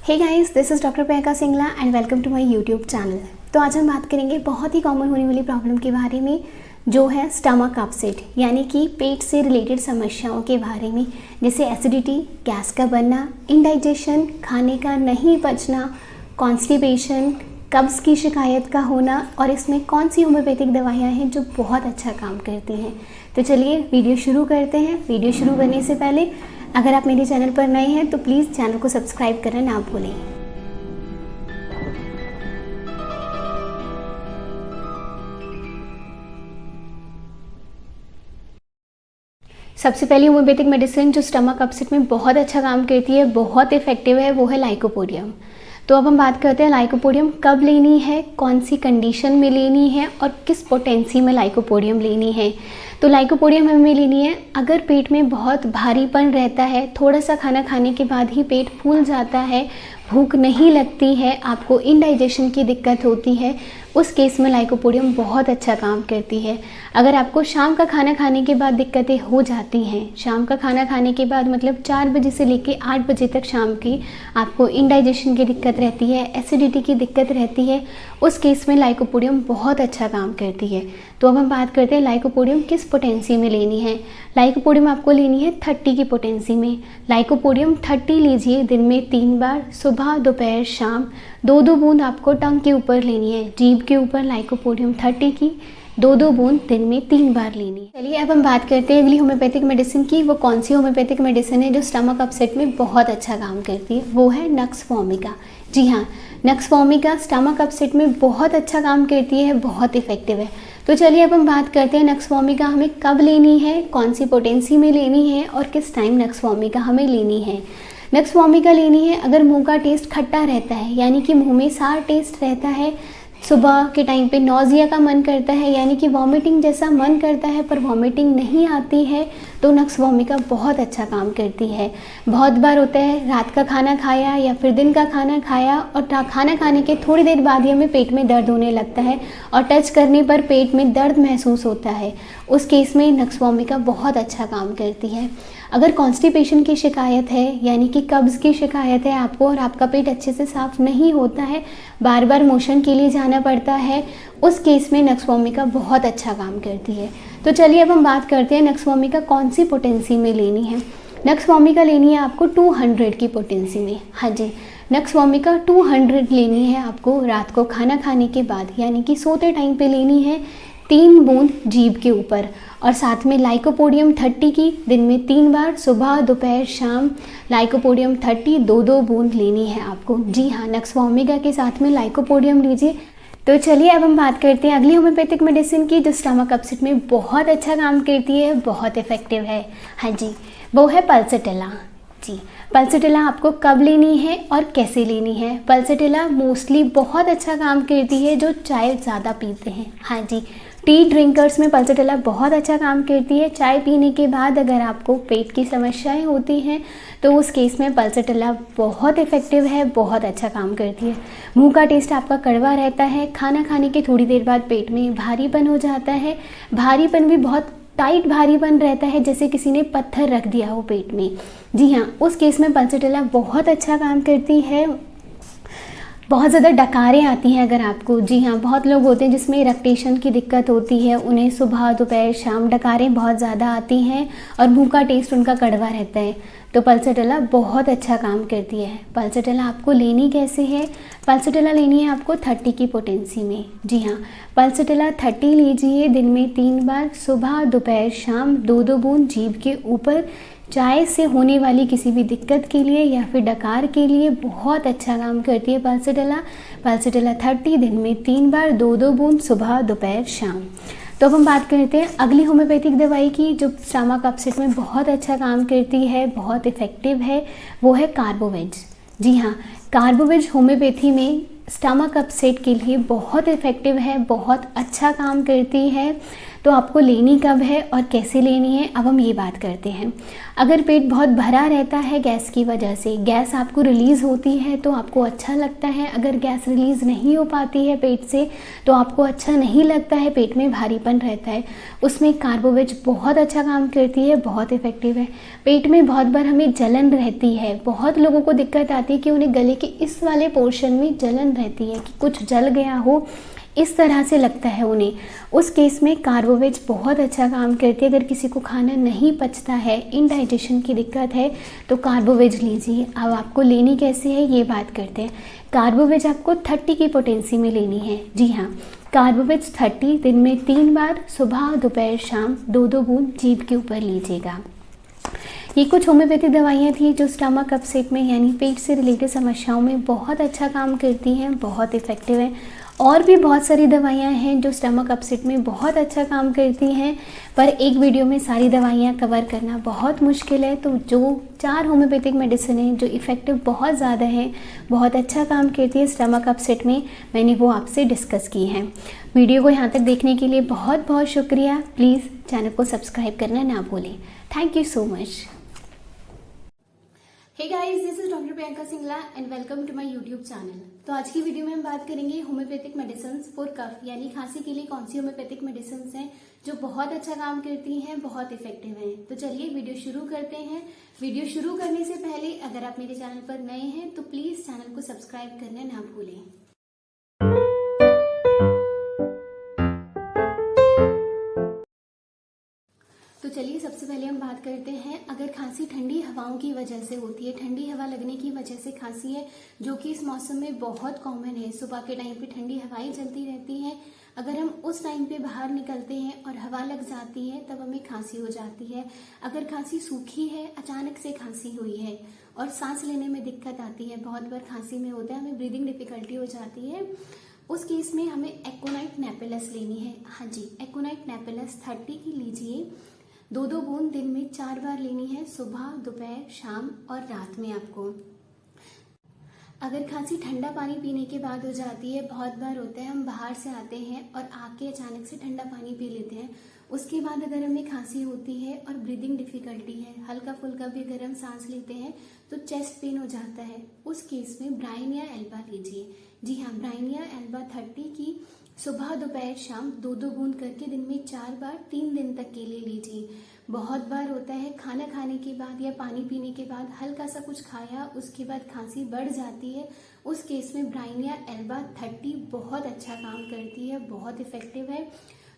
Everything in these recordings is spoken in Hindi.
Hey guys, this is doctor Priyanka Singla and welcome to my YouTube channel. तो आज हम बात करेंगे बहुत ही कॉमन होने वाली प्रॉब्लम के बारे में, जो है स्टमक अपसेट, यानी कि पेट से रिलेटेड समस्याओं के बारे में, जैसे एसिडिटी, गैस का बनना, इंडाइजेशन, खाने का नहीं पचना, कॉन्स्टिपेशन, कब्ज़ की शिकायत का होना, और इसमें कौन सी होम्योपैथिक दवाइयाँ हैं जो बहुत अच्छा काम करती हैं। तो चलिए वीडियो शुरू करते हैं। वीडियो शुरू करने से पहले अगर आप मेरे चैनल पर नए हैं तो प्लीज़ चैनल को सब्सक्राइब करना ना भूलें। सबसे पहली होम्योपैथिक मेडिसिन जो स्टमक अपसेट में बहुत अच्छा काम करती है, बहुत इफेक्टिव है, वो है लाइकोपोडियम। तो अब हम बात करते हैं लाइकोपोडियम कब लेनी है, कौन सी कंडीशन में लेनी है और किस पोटेंसी में लाइकोपोडियम लेनी है। तो लाइकोपोडियम हमें लेनी है अगर पेट में बहुत भारीपन रहता है, थोड़ा सा खाना खाने के बाद ही पेट फूल जाता है, भूख नहीं लगती है, आपको इंडाइजेशन की दिक्कत होती है, उस केस में लाइकोपोडियम बहुत अच्छा काम करती है। अगर आपको शाम का खाना खाने के बाद दिक्कतें हो जाती हैं, शाम का खाना खाने के बाद मतलब 4 बजे से लेकर 8 बजे तक शाम की आपको इंडाइजेशन की दिक्कत रहती है, एसिडिटी की दिक्कत रहती है, उस केस में लाइकोपोडियम बहुत अच्छा काम करती है। तो अब हम बात करते हैं लाइकोपोडियम किस पोटेंसी में लेनी है। लाइकोपोडियम आपको लेनी है 30 की पोटेंसी में। लाइकोपोडियम 30 लीजिए, दिन में 3 बार, सुबह, दोपहर, शाम, 2-2 बूंद आपको टंग के ऊपर लेनी है, जीभ के ऊपर लाइकोपोडियम 30 की 2-2 बूंद दिन में 3 बार लेनी है। चलिए अब हम बात करते हैं अगली होम्योपैथिक मेडिसिन की। वो कौन सी होम्योपैथिक मेडिसिन है जो स्टमक अपसेट में बहुत अच्छा काम करती है, वो है नक्स वोमिका। जी हाँ, नक्स वोमिका स्टमक अपसेट में बहुत अच्छा काम करती है, बहुत इफेक्टिव है। तो चलिए अब हम बात करते हैं नक्स वोमिका हमें कब लेनी है, कौन सी पोटेंसी में लेनी है और किस टाइम नक्स वोमिका हमें लेनी है। नक्स वोमिका लेनी है अगर मुंह का टेस्ट खट्टा रहता है, यानी कि मुंह में सार टेस्ट रहता है, सुबह के टाइम पे नौजिया का मन करता है, यानी कि वॉमिटिंग जैसा मन करता है पर वॉमिटिंग नहीं आती है, तो नक्स वोमिका बहुत अच्छा काम करती है। बहुत बार होता है रात का खाना खाया या फिर दिन का खाना खाया और खाना खाने के थोड़ी देर बाद ही हमें पेट में दर्द होने लगता है और टच करने पर पेट में दर्द महसूस होता है, उस केस में नक्स वोमिका बहुत अच्छा काम करती है। अगर कॉन्स्टिपेशन की शिकायत है, यानी कि कब्ज़ की शिकायत है आपको और आपका पेट अच्छे से साफ़ नहीं होता है, बार बार मोशन के लिए जाना पड़ता है, उस केस में नक्स वोमिका बहुत अच्छा काम करती है। तो चलिए अब हम बात करते हैं नक्स वोमिका कौन सी पोटेंसी में लेनी है। नक्स वोमिका लेनी है आपको 200 की पोटेंसी में। हाँ जी, नक्स वोमिका 200 लेनी है आपको रात को खाना खाने के बाद, यानी कि सोते टाइम पे लेनी है, 3 बूंद जीभ के ऊपर, और साथ में लाइकोपोडियम 30 की दिन में 3 बार, सुबह, दोपहर, शाम, लाइकोपोडियम 30 2-2 बूंद लेनी है आपको। जी हाँ, नक्स वोमिका के साथ में लाइकोपोडियम लीजिए। तो चलिए अब हम बात करते हैं अगली होम्योपैथिक मेडिसिन की जो स्टमक अपसेट में बहुत अच्छा काम करती है, बहुत इफेक्टिव है। हाँ जी, वो है पल्सैटिला। जी, पल्सैटिला आपको कब लेनी है और कैसे लेनी है। पल्सैटिला मोस्टली बहुत अच्छा काम करती है जो चाय ज़्यादा पीते हैं। हाँ जी, टी ड्रिंकर्स में पल्सैटिला बहुत अच्छा काम करती है। चाय पीने के बाद अगर आपको पेट की समस्याएं होती हैं तो उस केस में पल्सैटिला बहुत इफेक्टिव है, बहुत अच्छा काम करती है। मुंह का टेस्ट आपका कड़वा रहता है, खाना खाने के थोड़ी देर बाद पेट में भारीपन हो जाता है, भारीपन भी बहुत टाइट भारीपन रहता है, जैसे किसी ने पत्थर रख दिया हो पेट में। जी हाँ, उस केस में पल्सैटिला बहुत अच्छा काम करती है। बहुत ज़्यादा डकारें आती हैं अगर आपको, जी हाँ, बहुत लोग होते हैं जिसमें इरेक्टेशन की दिक्कत होती है, उन्हें सुबह, दोपहर, शाम डकारें बहुत ज़्यादा आती हैं और मुंह का टेस्ट उनका कड़वा रहता है, तो पल्सैटिला बहुत अच्छा काम करती है। पल्सैटिला आपको लेनी कैसे है। पल्सैटिला लेनी है आपको 30 की पोटेंसी में। जी हाँ, पल्सैटिला 30 लीजिए, दिन में 3 बार, सुबह, दोपहर, शाम, 2-2 बूंद जीभ के ऊपर। चाय से होने वाली किसी भी दिक्कत के लिए या फिर डकार के लिए बहुत अच्छा काम करती है पल्सैटिला। पल्सैटिला 30 दिन में 3 बार, 2-2 बूंद, सुबह, दोपहर, शाम। तो अब हम बात करते हैं अगली होम्योपैथिक दवाई की जो स्टमक अपसेट में बहुत अच्छा काम करती है, बहुत इफेक्टिव है, वो है कार्बोवेज। जी हाँ, कार्बोवेज होम्योपैथी में स्टमक अपसेट के लिए बहुत इफेक्टिव है, बहुत अच्छा काम करती है। तो आपको लेनी कब है और कैसे लेनी है, अब हम ये बात करते हैं। अगर पेट बहुत भरा रहता है गैस की वजह से, गैस आपको रिलीज़ होती है तो आपको अच्छा लगता है, अगर गैस रिलीज़ नहीं हो पाती है पेट से तो आपको अच्छा नहीं लगता है, पेट में भारीपन रहता है, उसमें कार्बोवेज बहुत अच्छा काम करती है, बहुत इफेक्टिव है। पेट में बहुत बार हमें जलन रहती है, बहुत लोगों को दिक्कत आती है कि उन्हें गले के इस वाले पोर्शन में जलन रहती है कि कुछ जल गया हो, इस तरह से लगता है उन्हें। उस केस में कार्बोवेज बहुत अच्छा काम करती है। अगर किसी को खाना नहीं पचता है, इनडाइजेशन की दिक्कत है, तो कार्बोवेज लीजिए। अब आपको लेनी कैसे है ये बात करते हैं। कार्बोवेज आपको 30 की पोटेंसी में लेनी है। जी हाँ, कार्बोवेज 30 दिन में 3 बार, सुबह दोपहर शाम 2-2 बूंद जीभ के ऊपर लीजिएगा। ये कुछ होम्योपैथिक दवाइयाँ थी जो स्टमक अपसेट में यानी पेट से रिलेटेड समस्याओं में बहुत अच्छा काम करती हैं, बहुत इफ़ेक्टिव हैं। और भी बहुत सारी दवाइयाँ हैं जो स्टमक अपसेट में बहुत अच्छा काम करती हैं, पर एक वीडियो में सारी दवाइयाँ कवर करना बहुत मुश्किल है। तो जो 4 होम्योपैथिक मेडिसिन हैं जो इफ़ेक्टिव बहुत ज़्यादा हैं, बहुत अच्छा काम करती है स्टमक अपसेट में, मैंने वो आपसे डिस्कस की हैं। वीडियो को यहाँ तक देखने के लिए बहुत बहुत शुक्रिया। प्लीज़ चैनल को सब्सक्राइब करना ना भूलें। Thank you so much. Hey guys, this is doctor Priyanka Singla and welcome to my YouTube channel. तो आज की वीडियो में हम बात करेंगे होम्योपैथिक मेडिसिन फॉर कफ, यानी खांसी के लिए कौन सी होम्योपैथिक मेडिसिन हैं जो बहुत अच्छा काम करती हैं, बहुत इफेक्टिव हैं। तो चलिए वीडियो शुरू करते हैं। वीडियो शुरू करने से पहले अगर आप मेरे चैनल पर नए हैं तो प्लीज चैनल को सब्सक्राइब करना ना भूलें। तो चलिए सबसे पहले हम बात करते हैं, अगर खांसी ठंडी हवाओं की वजह से होती है, ठंडी हवा लगने की वजह से खांसी है, जो कि इस मौसम में बहुत कॉमन है। सुबह के टाइम पे ठंडी हवाएं चलती रहती हैं, अगर हम उस टाइम पे बाहर निकलते हैं और हवा लग जाती है तब हमें खांसी हो जाती है। अगर खांसी सूखी है, अचानक से खांसी हुई है और सांस लेने में दिक्कत आती है, बहुत बार खांसी में होता है हमें ब्रीदिंग डिफिकल्टी हो जाती है, उस केस में हमें एकोनाइट नेपेलस लेनी है। हाँ जी, एकोनाइट नेपेलस 30 की लीजिए। 2-2 बूंद दिन में 4 बार लेनी है, सुबह दोपहर शाम और रात में आपको। अगर खांसी ठंडा पानी पीने के बाद हो जाती है, बहुत बार होता है हम बाहर से आते हैं और आके अचानक से ठंडा पानी पी लेते हैं, उसके बाद अगर हमें खांसी होती है और ब्रीदिंग डिफिकल्टी है, हल्का फुल्का भी अगर हम सांस लेते हैं तो चेस्ट पेन हो जाता है, उस केस में ब्राइनिया एल्बा लीजिए। जी हाँ, ब्राइनिया एल्बा 30 की सुबह दोपहर शाम 2-2 बूंद करके दिन में 4 बार 3 दिन तक के लिए लीजिए। बहुत बार होता है खाना खाने के बाद या पानी पीने के बाद हल्का सा कुछ खाया, उसके बाद खांसी बढ़ जाती है, उस केस में ब्राइनिया एल्बा 30 बहुत अच्छा काम करती है, बहुत इफेक्टिव है।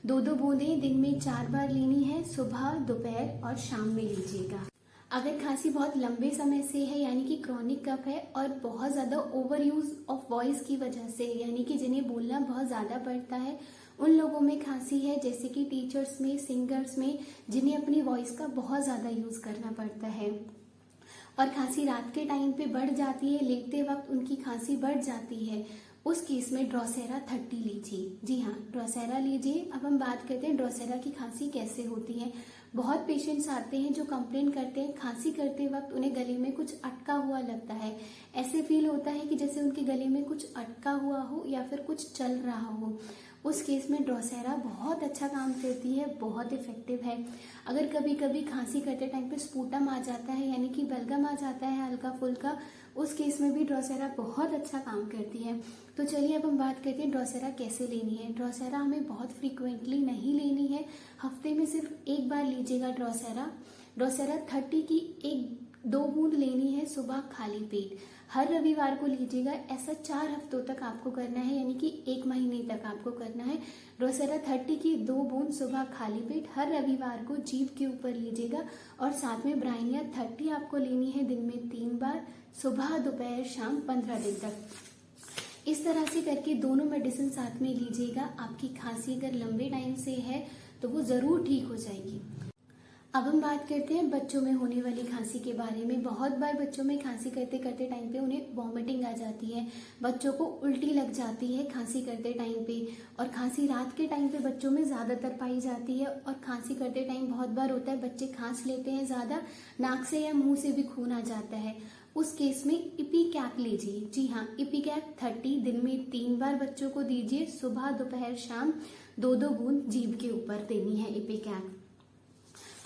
2-2 बूंदें दिन में 4 बार लेनी है, सुबह दोपहर और शाम में लीजिएगा। अगर खांसी बहुत लंबे समय से है, यानी कि क्रॉनिक कफ है और बहुत ज़्यादा ओवर यूज ऑफ वॉइस की वजह से, यानी कि जिन्हें बोलना बहुत ज़्यादा पड़ता है, उन लोगों में खांसी है, जैसे कि टीचर्स में, सिंगर्स में, जिन्हें अपनी वॉइस का बहुत ज़्यादा यूज़ करना पड़ता है और खांसी रात के टाइम पे बढ़ जाती है, लेटते वक्त उनकी खांसी बढ़ जाती है, उस केस में ड्रोसेरा 30 लीजिए। जी हाँ, ड्रोसेरा लीजिए। अब हम बात करते हैं ड्रोसेरा की खांसी कैसे होती है। बहुत पेशेंट्स आते हैं जो कंप्लेन करते हैं खांसी करते वक्त उन्हें गले में कुछ अटका हुआ लगता है, ऐसे फील होता है कि जैसे उनके गले में कुछ अटका हुआ हो या फिर कुछ चल रहा हो, उस केस में ड्रोसेरा बहुत अच्छा काम करती है, बहुत इफेक्टिव है। अगर कभी कभी खांसी करते टाइम पे स्पूटम आ जाता है, यानी कि बलगम आ जाता है हल्का फुल्का, उस केस में भी ड्रोसेरा बहुत अच्छा काम करती है। तो चलिए अब हम बात करते हैं ड्रोसेरा कैसे लेनी है। ड्रोसेरा हमें बहुत फ्रीक्वेंटली नहीं लेनी है, हफ्ते में सिर्फ 1 बार लीजिएगा ड्रोसेरा। ड्रोसेरा 30 की 1-2 बूंद लेनी है सुबह खाली पेट, हर रविवार को लीजिएगा। ऐसा 4 हफ्तों तक आपको करना है, यानी कि 1 महीने तक आपको करना है। ड्रोसेरा 30 की 2 बूंद सुबह खाली पेट हर रविवार को जीभ के ऊपर लीजिएगा और साथ में ब्राइनिया 30 आपको लेनी है दिन में 3 बार, सुबह दोपहर शाम 15 दिन तक। इस तरह से करके दोनों मेडिसिन साथ में लीजिएगा। आपकी खांसी अगर लंबे टाइम से है तो वो जरूर ठीक हो जाएगी। अब हम बात करते हैं बच्चों में होने वाली खांसी के बारे में। बहुत बार बच्चों में खांसी करते करते टाइम पे उन्हें वॉमिटिंग आ जाती है, बच्चों को उल्टी लग जाती है खांसी करते टाइम पे, और खांसी रात के टाइम पे बच्चों में ज़्यादातर पाई जाती है। और खांसी करते टाइम बहुत बार होता है बच्चे खांस लेते हैं ज़्यादा, नाक से या मुंह से भी खून आ जाता है, उस केस में इपी कैप लीजिए। जी हाँ, इपी कैप 30 दिन में 3 बार बच्चों को दीजिए। सुबह दोपहर शाम 2-2 बूंद जीभ के ऊपर देनी है इपी कैप।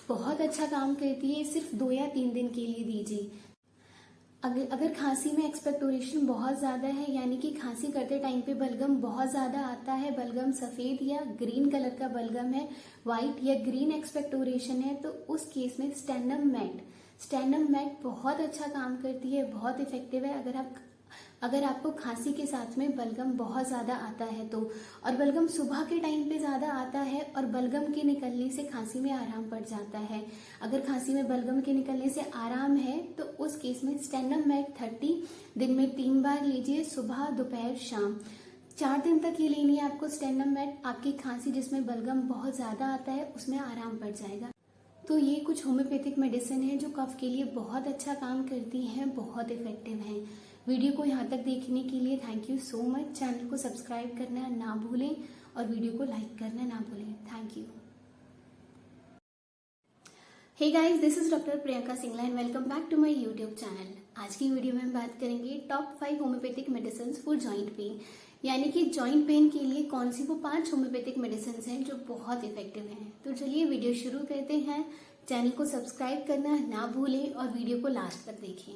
बहुत अच्छा काम करती है। सिर्फ 2 या 3 दिन के लिए दीजिए। अगर खांसी में एक्सपेक्टोरेशन बहुत ज़्यादा है, यानी कि खांसी करते टाइम पे बलगम बहुत ज़्यादा आता है, बलगम सफ़ेद या ग्रीन कलर का बलगम है, वाइट या ग्रीन एक्सपेक्टोरेशन है, तो उस केस में स्टेनम मैट बहुत अच्छा काम करती है, बहुत इफेक्टिव है। अगर आपको खांसी के साथ में बलगम बहुत ज़्यादा आता है तो, और बलगम सुबह के टाइम पे ज़्यादा आता है और बलगम के निकलने से खांसी में आराम पड़ जाता है। अगर खांसी में बलगम के निकलने से आराम है तो उस केस में स्टेनम मैट 30 दिन में 3 बार लीजिए, सुबह दोपहर शाम। 4 दिन तक ये लेनी है आपको स्टेनम मैट। आपकी खांसी जिसमें बलगम बहुत ज़्यादा आता है उसमें आराम पड़ जाएगा। तो ये कुछ होम्योपैथिक मेडिसिन है जो कफ के लिए बहुत अच्छा काम करती हैं, बहुत इफेक्टिव हैं। वीडियो को यहाँ तक देखने के लिए thank you so much. Channel को सब्सक्राइब करना ना भूलें और वीडियो को लाइक करना ना भूलें। Thank you. Hey guys, this is doctor Priyanka Singla and welcome back to my YouTube channel. आज की वीडियो में हम बात करेंगे top 5 homeopathic medicine for joint pain, यानी कि जॉइंट पेन के लिए कौन सी वो 5 होम्योपैथिक मेडिसिन हैं जो बहुत इफेक्टिव हैं। तो चलिए वीडियो शुरू करते हैं। चैनल को सब्सक्राइब करना ना भूलें और वीडियो को लास्ट तक देखें।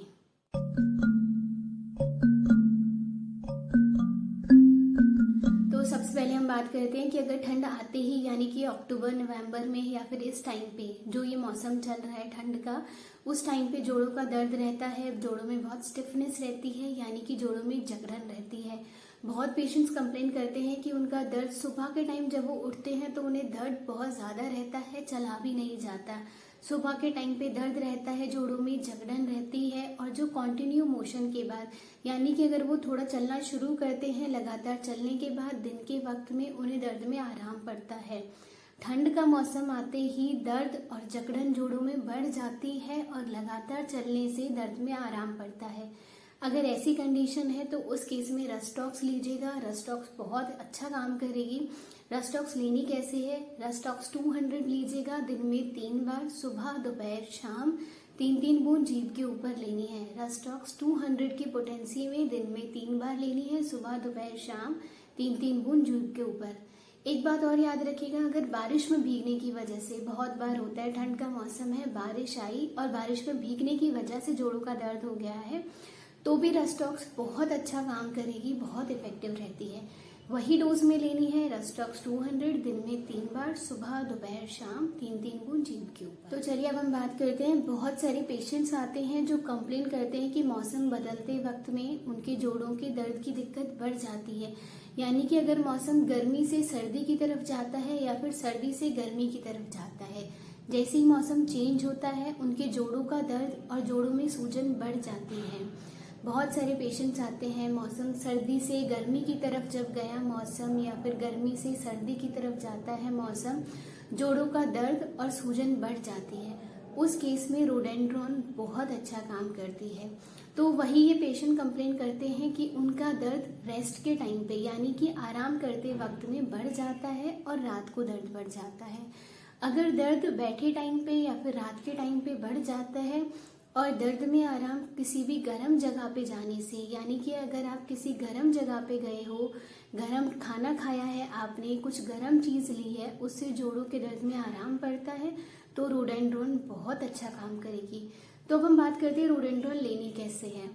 तो सबसे पहले हम बात करते हैं कि अगर ठंड आते ही, यानी कि अक्टूबर नवंबर में या फिर इस टाइम पे जो ये मौसम चल रहा है ठंड का, उस टाइम पे जोड़ों का दर्द रहता है, जोड़ों में बहुत स्टिफनेस रहती है, यानी कि जोड़ों में जकड़न रहती है। बहुत पेशेंट्स कंप्लेन करते हैं कि उनका दर्द सुबह के टाइम जब वो उठते हैं तो उन्हें दर्द बहुत ज़्यादा रहता है, चला भी नहीं जाता। सुबह के टाइम पे दर्द रहता है, जोड़ों में जकड़न रहती है, और जो कंटिन्यू मोशन के बाद, यानी कि अगर वो थोड़ा चलना शुरू करते हैं, लगातार चलने के बाद दिन के वक्त में उन्हें दर्द में आराम पड़ता है। ठंड का मौसम आते ही दर्द और जकड़न जोड़ों में बढ़ जाती है और लगातार चलने से दर्द में आराम पड़ता है। अगर ऐसी कंडीशन है तो उस केस में रस्टॉक्स लीजिएगा। रस्टॉक्स बहुत अच्छा काम करेगी। रस्टॉक्स लेनी कैसे है? रस्टॉक्स 200 लीजिएगा, दिन में 3 बार, सुबह दोपहर शाम 3-3 बूंद जीभ के ऊपर लेनी है। रस्टॉक्स 200 की पोटेंसी में दिन में 3 बार लेनी है, सुबह दोपहर शाम 3-3 बूंद जीभ के ऊपर। एक बात और याद रखिएगा, अगर बारिश में भीगने की वजह से, बहुत बार होता है ठंड का मौसम है, बारिश आई और बारिश में भीगने की वजह से जोड़ों का दर्द हो गया है, तो भी रस्टॉक्स बहुत अच्छा काम करेगी, बहुत इफेक्टिव रहती है। वही डोज में लेनी है। रस्टॉक्स 200 दिन में 3 बार, सुबह दोपहर शाम 3-3 बूंद जीभ के ऊपर। तो चलिए अब हम बात करते हैं। बहुत सारे पेशेंट्स आते हैं जो कंप्लेन करते हैं कि मौसम बदलते वक्त में उनके जोड़ों के दर्द की दिक्कत बढ़ जाती है, यानी कि अगर मौसम गर्मी से सर्दी की तरफ जाता है या फिर सर्दी से गर्मी की तरफ जाता है, जैसे ही मौसम चेंज होता है उनके जोड़ों का दर्द और जोड़ों में सूजन बढ़ जाती है। बहुत सारे पेशेंट्स आते हैं, मौसम सर्दी से गर्मी की तरफ जब गया मौसम, या फिर गर्मी से सर्दी की तरफ जाता है मौसम, जोड़ों का दर्द और सूजन बढ़ जाती है। उस केस में रोडेंड्रॉन बहुत अच्छा काम करती है। तो वही ये पेशेंट कंप्लेन करते हैं कि उनका दर्द रेस्ट के टाइम पे, यानी कि आराम करते वक्त में बढ़ जाता है और रात को दर्द बढ़ जाता है। अगर दर्द बैठे टाइम पे या फिर रात के टाइम पे बढ़ जाता है और दर्द में आराम किसी भी गर्म जगह पे जाने से, यानी कि अगर आप किसी गर्म जगह पे गए हो, गर्म खाना खाया है आपने, कुछ गर्म चीज ली है, उससे जोड़ों के दर्द में आराम पड़ता है, तो रोडेंड्रॉन बहुत अच्छा काम करेगी। तो अब हम बात करते हैं रोडेंड्रॉन लेनी कैसे है।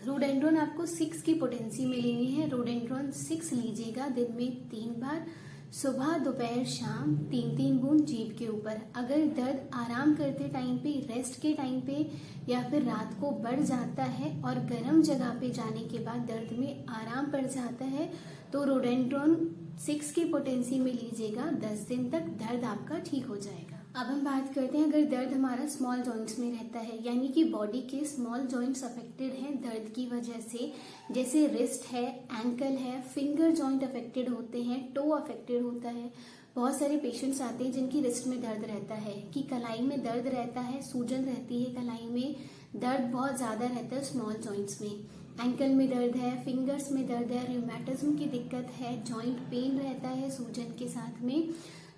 रोडेंड्रॉन आपको 6 की पोटेंसी में लेनी है। रोडेंड्रॉन 6 लीजिएगा, दिन में 3 बार, सुबह दोपहर शाम 3-3 बूंद जीभ के ऊपर। अगर दर्द आराम करते टाइम पे, रेस्ट के टाइम पे या फिर रात को बढ़ जाता है और गर्म जगह पे जाने के बाद दर्द में आराम पड़ जाता है, तो रोडेंड्रॉन 6 की पोटेंसी में लीजिएगा। 10 दिन तक दर्द आपका ठीक हो जाएगा। अब हम बात करते हैं अगर दर्द हमारा स्मॉल जॉइंट्स में रहता है, यानी कि बॉडी के स्मॉल जॉइंट्स अफेक्टेड हैं दर्द की वजह से, जैसे रिस्ट है, एंकल है, फिंगर जॉइंट अफेक्टेड होते हैं, टो अफेक्टेड होता है। बहुत सारे पेशेंट्स आते हैं जिनकी रिस्ट में दर्द रहता है, कि कलाई में दर्द रहता है, सूजन रहती है कलाई में, दर्द बहुत ज्यादा रहता है स्मॉल जॉइंट्स में। एंकल में दर्द है, फिंगर्स में दर्द है, रूमेटिज्म की दिक्कत है, जॉइंट पेन रहता है सूजन के साथ में,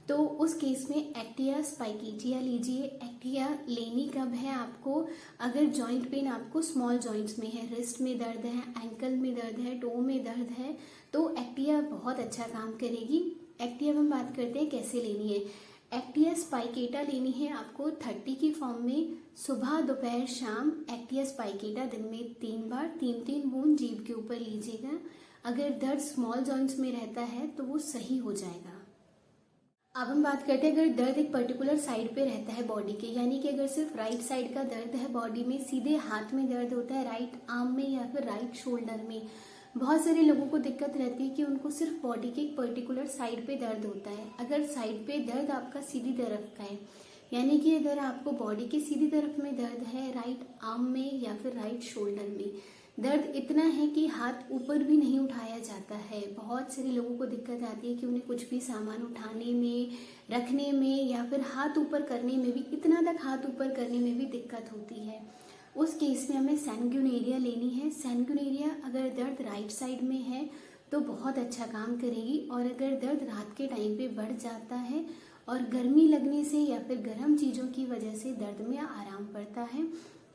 तो उस केस में एक्टिया स्पाइकेटिया लीजिए। एक्टिया लेनी कब है आपको, अगर जॉइंट पेन आपको स्मॉल जॉइंट्स में है, रिस्ट में दर्द है, एंकल में दर्द है, टो में दर्द है, तो एक्टिया बहुत अच्छा काम करेगी। एक्टिया हम बात करते हैं कैसे लेनी है। एक्टिया स्पाइकेटा लेनी है आपको 30 की फॉर्म में, सुबह दोपहर शाम। एक्टिया स्पाइकेटा दिन में 3 बार 3-3 बूंद जीभ के ऊपर लीजिएगा। अगर दर्द स्मॉल जॉइंट्स में रहता है तो वो सही हो जाएगा। अब हम बात करते हैं अगर दर्द एक पर्टिकुलर साइड पे रहता है बॉडी के, यानी कि अगर सिर्फ राइट साइड का दर्द है बॉडी में, सीधे हाथ में दर्द होता है, राइट आर्म में या फिर राइट शोल्डर में। बहुत सारे लोगों को दिक्कत रहती है कि उनको सिर्फ बॉडी के एक पर्टिकुलर साइड पे दर्द होता है। अगर साइड पे दर्द आपका सीधी तरफ का है, यानी कि अगर आपको बॉडी के सीधी तरफ में दर्द है, राइट आर्म में या फिर राइट शोल्डर में, दर्द इतना है कि हाथ ऊपर भी नहीं उठाया जाता है। बहुत सारे लोगों को दिक्कत आती है कि उन्हें कुछ भी सामान उठाने में, रखने में या फिर हाथ ऊपर करने में भी, इतना तक हाथ ऊपर करने में भी दिक्कत होती है। उस केस में हमें सैंगुइनेरिया लेनी है। सैंगुइनेरिया अगर दर्द राइट साइड में है तो बहुत अच्छा काम करेगी, और अगर दर्द रात के टाइम पे बढ़ जाता है और गर्मी लगने से या फिर गर्म चीज़ों की वजह से दर्द में आराम पड़ता है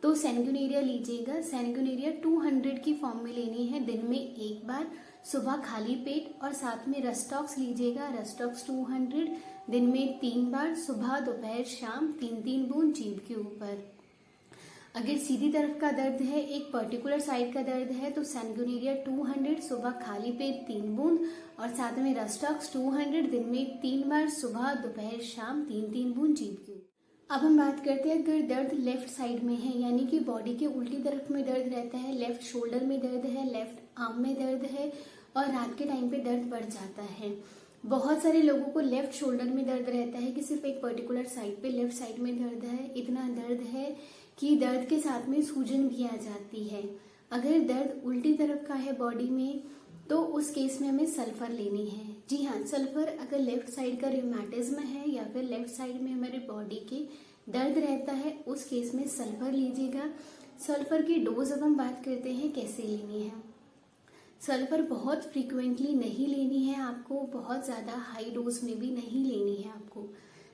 तो सैंगुइनेरिया लीजिएगा। सैंगुइनेरिया 200 की फॉर्म में लेनी है, दिन में 1 बार, सुबह खाली पेट, और साथ में रस्टॉक्स लीजिएगा। रस्टॉक्स 200 दिन में 3 बार, सुबह दोपहर शाम, 3-3 बूंद जीभ के ऊपर। अगर सीधी तरफ का दर्द है, एक पर्टिकुलर साइड का दर्द है, तो सैंगुइनेरिया 200 सुबह खाली पेट 3 बूंद, और साथ में रस्टॉक्स 200 दिन में 3 बार, सुबह दोपहर शाम, 3-3 बूंद जीभ के ऊपर। अब हम बात करते हैं अगर दर्द लेफ्ट साइड में है, यानी कि बॉडी के उल्टी तरफ में दर्द रहता है, लेफ्ट शोल्डर में दर्द है, लेफ्ट आर्म में दर्द है, और रात के टाइम पे दर्द बढ़ जाता है। बहुत सारे लोगों को लेफ्ट शोल्डर में दर्द रहता है कि सिर्फ एक पर्टिकुलर साइड पे, लेफ्ट साइड में दर्द है, इतना दर्द है कि दर्द के साथ में सूजन भी आ जाती है। अगर दर्द उल्टी तरफ का है बॉडी में तो उस केस में हमें सल्फर लेनी है। जी हाँ, सल्फर अगर लेफ्ट साइड का रिमेटिज्म है या फिर लेफ्ट साइड में हमारे बॉडी के दर्द रहता है, उस केस में सल्फर लीजिएगा। सल्फर की डोज अब हम बात करते हैं कैसे लेनी है। सल्फर बहुत फ्रीक्वेंटली नहीं लेनी है आपको, बहुत ज़्यादा हाई डोज में भी नहीं लेनी है आपको।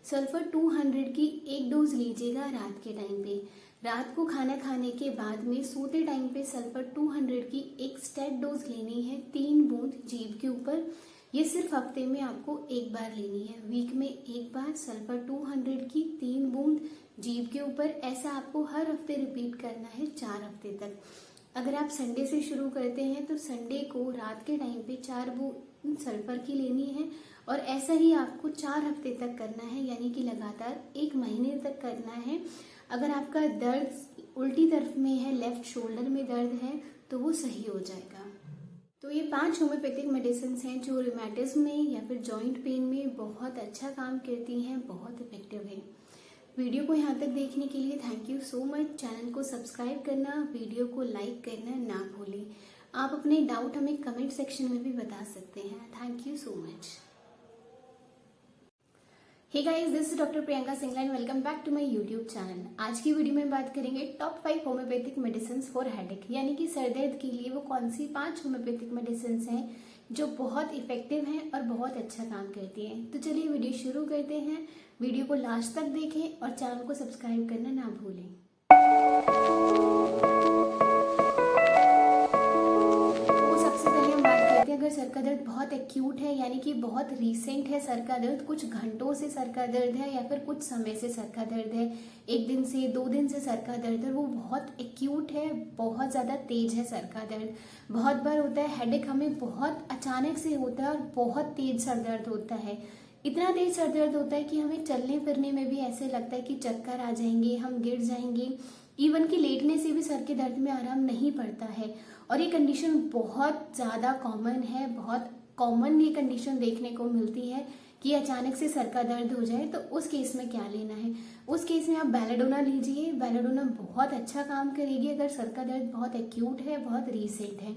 सल्फर 200 की एक डोज लीजिएगा रात के टाइम पे। रात को खाना खाने के बाद में सोते टाइम पे सल्फर 200 की एक स्टेट डोज लेनी है, 3 बूंद जीभ के ऊपर। ये सिर्फ हफ्ते में आपको 1 बार लेनी है, वीक में 1 बार सल्फर 200 की 3 बूंद जीभ के ऊपर। ऐसा आपको हर हफ्ते रिपीट करना है 4 हफ्ते तक। अगर आप संडे से शुरू करते हैं तो संडे को रात के टाइम पे 4 बूंद सल्फर की लेनी है, और ऐसा ही आपको 4 हफ्ते तक करना है, यानी कि लगातार 1 महीने तक करना है। अगर आपका दर्द उल्टी तरफ में है, लेफ्ट शोल्डर में दर्द है, तो वो सही हो जाएगा। तो ये 5 होम्योपैथिक मेडिसिन हैं जो रिमेटिज्म में या फिर जॉइंट पेन में बहुत अच्छा काम करती हैं, बहुत इफेक्टिव है। वीडियो को यहाँ तक देखने के लिए thank you so much. Channel को सब्सक्राइब करना, वीडियो को लाइक करना ना भूलें। आप अपने डाउट हमें कमेंट सेक्शन में भी बता सकते हैं। Thank you so much. Hey guys, this is doctor Priyanka Singla and welcome back to my YouTube channel. आज की वीडियो में बात करेंगे top 5 homeopathic medicine for headache, यानी कि सर दर्द के लिए वो कौन सी 5 होम्योपैथिक मेडिसिन हैं जो बहुत इफेक्टिव हैं और बहुत अच्छा काम करती हैं। तो चलिए वीडियो शुरू करते हैं। वीडियो को लास्ट तक देखें और चैनल को सब्सक्राइब करना ना भूलें। अगर सर का दर्द बहुत एक्यूट है, यानी कि बहुत रीसेंट है सर का दर्द, कुछ घंटों से सर का दर्द है या फिर कुछ समय से सर का दर्द है, 1 दिन से 2 दिन से सर का दर्द है, वो बहुत एक्यूट है, बहुत ज़्यादा तेज है सर का दर्द। बहुत बार होता है हेडेक हमें बहुत अचानक से होता है और बहुत तेज सर दर्द होता है। इतना तेज सर दर्द होता है कि हमें चलने फिरने में भी ऐसे लगता है कि चक्कर आ जाएंगे, हम गिर जाएंगे, इवन कि लेटने से भी सर के दर्द में आराम नहीं पड़ता है। और ये कंडीशन बहुत ज़्यादा कॉमन है, बहुत कॉमन ये कंडीशन देखने को मिलती है कि अचानक से सर का दर्द हो जाए। तो उस केस में क्या लेना है, उस केस में आप बेलाडोना लीजिए। बेलाडोना बहुत अच्छा काम करेगी अगर सर का दर्द बहुत एक्यूट है, बहुत रीसेंट है।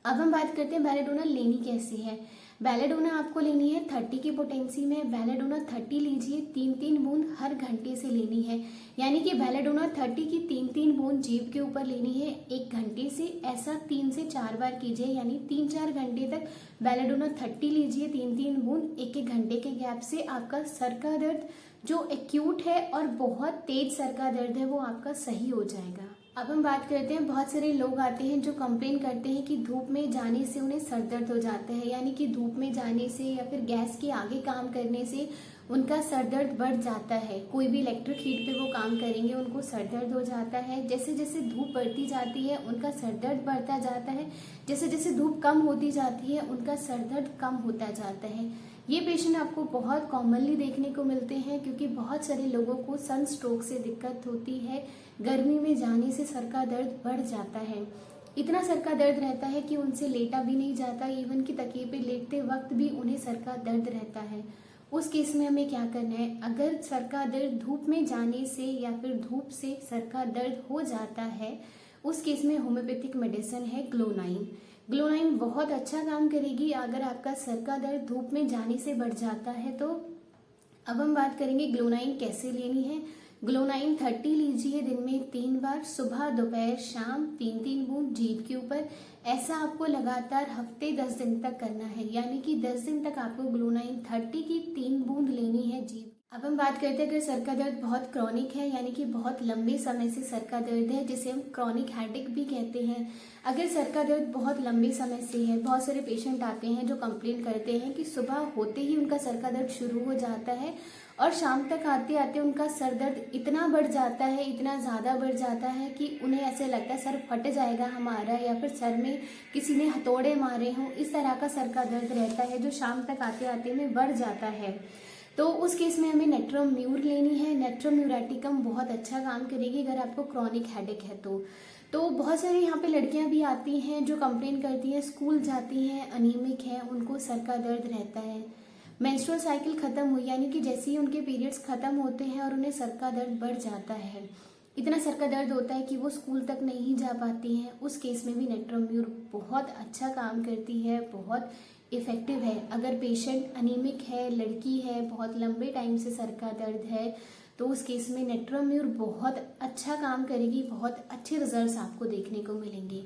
अब हम बात करते हैं बेलाडोना लेनी कैसे है। बेलाडोना आपको लेनी है 30 की पोटेंसी में। बेलाडोना 30 लीजिए, 3-3 बूंद हर घंटे से लेनी है, यानी कि बेलाडोना 30 की 3-3 बूंद जीभ के ऊपर लेनी है 1 घंटे से। ऐसा 3 से 4 बार कीजिए, यानी 3-4 घंटे तक बेलाडोना 30 लीजिए 3-3 बूंद 1-1 घंटे के गैप से। आपका सर का दर्द जो एक्यूट है और बहुत तेज सर का दर्द है वो आपका सही हो जाएगा। अब हम बात करते हैं, बहुत सारे लोग आते हैं जो कंप्लेन करते हैं कि धूप में जाने से उन्हें सर दर्द हो जाता है, यानी कि धूप में जाने से या फिर गैस के आगे काम करने से उनका सर दर्द बढ़ जाता है। कोई भी इलेक्ट्रिक हीट पे वो काम करेंगे उनको सर दर्द हो जाता है। जैसे जैसे धूप बढ़ती जाती है उनका सर दर्द बढ़ता जाता है, जैसे जैसे धूप कम होती जाती है उनका सर दर्द कम होता जाता है। ये पेशेंट आपको बहुत कॉमनली देखने को मिलते हैं, क्योंकि बहुत सारे लोगों को सन स्ट्रोक से दिक्कत होती है। गर्मी में जाने से सर का दर्द बढ़ जाता है, इतना सर का दर्द रहता है कि उनसे लेटा भी नहीं जाता, इवन कि तकिए पे लेटते वक्त भी उन्हें सर का दर्द रहता है। उस केस में हमें क्या करना है, अगर सर का दर्द धूप में जाने से या फिर धूप से सर का दर्द हो जाता है, उस केस में होम्योपैथिक मेडिसिन है ग्लोनाइन। ग्लोनाइन बहुत अच्छा काम करेगी अगर आपका सर का दर्द धूप में जाने से बढ़ जाता है तो। अब हम बात करेंगे ग्लोनाइन कैसे लेनी है। ग्लोनाइन 30 लीजिए दिन में 3 बार, सुबह दोपहर शाम 3-3 बूंद जीभ के ऊपर। ऐसा आपको लगातार हफ्ते 10 दिन तक करना है, यानी कि 10 दिन तक आपको ग्लोनाइन 30 की 3 बूंद लेनी है जीभ। अब हम बात करते हैं, अगर सर का दर्द बहुत क्रॉनिक है, यानी कि बहुत लंबे समय से सर का दर्द है, जिसे हम क्रॉनिक हेडेक भी कहते हैं। अगर सर का दर्द बहुत लंबे समय से है, बहुत सारे पेशेंट आते हैं जो कंप्लेन करते हैं कि सुबह होते ही उनका सर का दर्द शुरू हो जाता है और शाम तक आते आते उनका सर दर्द इतना बढ़ जाता है, इतना ज़्यादा बढ़ जाता है कि उन्हें ऐसे लगता है सर फट जाएगा हमारा, या फिर सर में किसी ने हथौड़े मारे हों, इस तरह का सर का दर्द रहता है जो शाम तक आते आते में बढ़ जाता है। तो उस केस में हमें नेट्रोम्यूर लेनी है। नेट्रोम्यूरेटिकम बहुत अच्छा काम करेगी अगर आपको क्रॉनिक हेडेक है तो बहुत सारी यहाँ पे लड़कियां भी आती हैं जो कंप्लेन करती हैं, स्कूल जाती हैं, अनीमिक है, उनको सर का दर्द रहता है, मेंस्ट्रुअल साइकिल खत्म हुई, यानी कि जैसे ही उनके पीरियड्स खत्म होते हैं और उन्हें सर का दर्द बढ़ जाता है, इतना सर का दर्द होता है कि वो स्कूल तक नहीं जा पाती हैं। उस केस में भी नेट्रोम्यूर बहुत अच्छा काम करती है, बहुत इफेक्टिव है। अगर पेशेंट अनीमिक है, लड़की है, बहुत लंबे टाइम से सर का दर्द है, तो उस केस में नेट्रोम्यूर बहुत अच्छा काम करेगी, बहुत अच्छे रिजल्ट्स आपको देखने को मिलेंगे।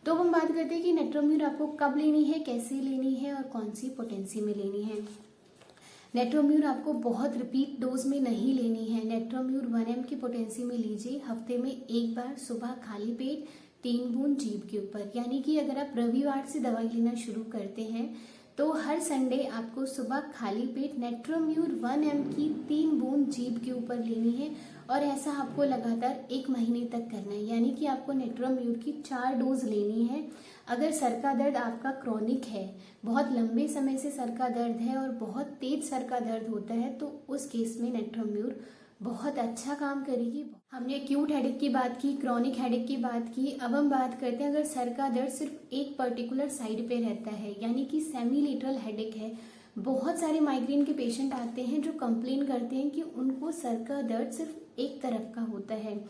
तो हम बात करते हैं कि नेट्रोम्यूर आपको कब लेनी है, कैसे लेनी है और कौन सी पोटेंसी में लेनी है। नेट्रोम्यूर आपको बहुत रिपीट डोज में नहीं लेनी है। नेट्रोम्यूर 1 mg की पोटेंसी में लीजिए, हफ्ते में 1 बार, सुबह खाली पेट 3 बूंद जीभ के ऊपर। यानी कि अगर आप रविवार से दवाई लेना शुरू करते हैं तो हर संडे आपको सुबह खाली पेट नेट्रोम्यूर 1 mg की 3 बूंद जीभ के ऊपर लेनी है, और ऐसा आपको लगातार 1 महीने तक करना है। यानी कि आपको नेट्रोम्यूर की 4 डोज लेनी है। अगर सर का दर्द आपका क्रॉनिक है, बहुत लंबे समय से सर का दर्द है और बहुत तेज सर का दर्द होता है, तो उस केस में नेट्रोम्यूर बहुत अच्छा काम करेगी। हमने एक्यूट हेडेक की बात की, क्रॉनिक हेडेक की बात की। अब हम बात करते हैं अगर सर का दर्द सिर्फ एक पर्टिकुलर साइड पे रहता है, यानी कि सेमीलेटरल हेडेक है। बहुत सारे माइग्रेन के पेशेंट आते हैं जो कंप्लेन करते हैं कि उनको सर का दर्द सिर्फ एक तरफ का होता है,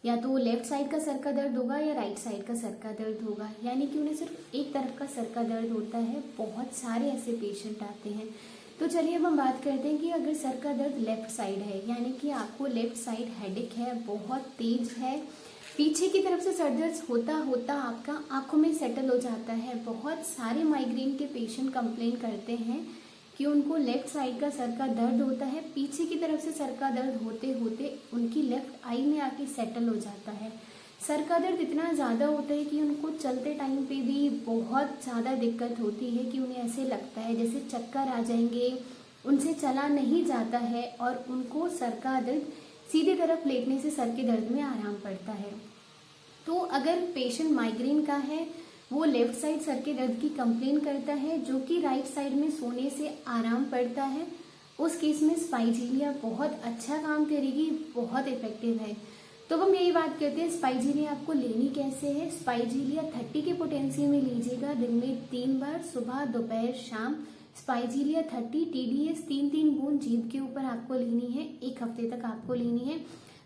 या तो लेफ्ट साइड का सर का दर्द होगा या राइट साइड का सर का दर्द होगा, यानी कि उन्हें सिर्फ एक तरफ का सर का दर्द होता है। बहुत सारे ऐसे पेशेंट आते हैं। तो चलिए अब हम बात करते हैं कि अगर सर का दर्द लेफ्ट साइड है, यानी कि आपको लेफ्ट साइड हेडेक है, बहुत तेज है, पीछे की तरफ से सर दर्द होता होता आपका आंखों में सेटल हो जाता है। बहुत सारे माइग्रेन के पेशेंट कंप्लेन करते हैं कि उनको लेफ्ट साइड का सर का दर्द होता है, पीछे की तरफ से सर का दर्द होते होते उनकी लेफ्ट आई में आके सेटल हो जाता है। सर का दर्द इतना ज़्यादा होता है कि उनको चलते टाइम पे भी बहुत ज़्यादा दिक्कत होती है, कि उन्हें ऐसे लगता है जैसे चक्कर आ जाएंगे, उनसे चला नहीं जाता है और उनको सर का दर्द सीधी तरफ लेटने से सर के दर्द में आराम पड़ता है। तो अगर पेशेंट माइग्रेन का है, वो लेफ्ट साइड सर के दर्द की कंप्लेन करता है, जो कि राइट साइड में सोने से आराम पड़ता है, उस केस में स्पाइजीलिया बहुत अच्छा काम करेगी, बहुत इफेक्टिव है। तो हम यही बात करते हैं स्पाइजीलिया आपको लेनी कैसे है। स्पाइजीलिया 30 की पोटेंसी में लीजिएगा, दिन में 3 बार, सुबह दोपहर शाम। स्पाइजीलिया 30 TDS 3-3 बूंद जीभ के ऊपर आपको लेनी है, 1 हफ्ते तक आपको लेनी है।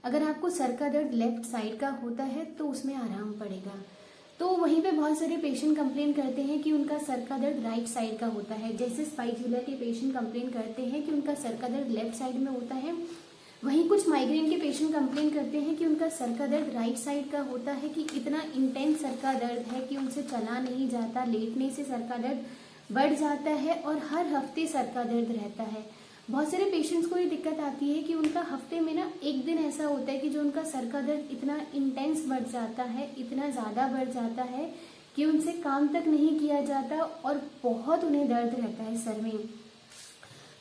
अगर आपको सर का दर्द लेफ्ट साइड का होता है तो उसमें आराम पड़ेगा। तो वहीं पे बहुत सारे पेशेंट कंप्लेन करते हैं कि उनका सर का दर्द राइट साइड का होता है। जैसे स्पाइजुला के पेशेंट कंप्लेन करते हैं कि उनका सर का दर्द लेफ्ट साइड में होता है, वहीं कुछ माइग्रेन के पेशेंट कंप्लेन करते हैं कि उनका सर का दर्द राइट साइड का होता है, कि इतना इंटेंस सर का दर्द है कि उनसे चला नहीं जाता, लेटने से सर का दर्द बढ़ जाता है और हर हफ्ते सर का दर्द रहता है। बहुत सारे पेशेंट्स को ये दिक्कत आती है कि उनका हफ्ते में ना एक दिन ऐसा होता है कि जो उनका सर का दर्द इतना इंटेंस बढ़ जाता है, इतना ज़्यादा बढ़ जाता है कि उनसे काम तक नहीं किया जाता और बहुत उन्हें दर्द रहता है सर में।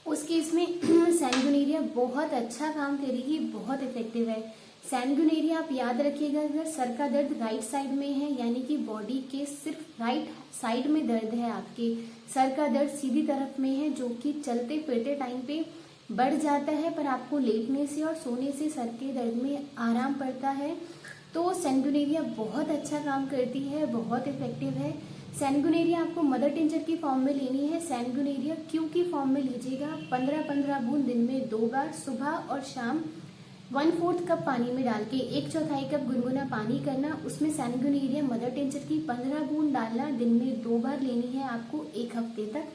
उस केस में सैनगुनेरिया बहुत अच्छा काम करेगी, बहुत इफेक्टिव है। सैनगुनेरिया आप याद रखिएगा, अगर सर का दर्द राइट साइड में है यानी कि बॉडी के सिर्फ राइट साइड में दर्द है, आपके सर का दर्द सीधी तरफ में है, जो कि चलते फिरते टाइम पे बढ़ जाता है, पर आपको लेटने से और सोने से सर के दर्द में आराम पड़ता है, तो सैनगुनेरिया बहुत अच्छा काम करती है, बहुत इफेक्टिव है। सैनगुनेरिया आपको मदर टिंचर की फॉर्म में लेनी है। सैनगुनेरिया क्यू की फॉर्म में लीजिएगा। 15-15 बूंद दिन में 2 बार, सुबह और शाम 1/4 कप पानी में डाल के 1/4 कप गुनगुना पानी करना, उसमें सैनगुनेरिया मदर टिंचर की 15 बूंद डालना, दिन में 2 बार लेनी है आपको 1 हफ्ते तक।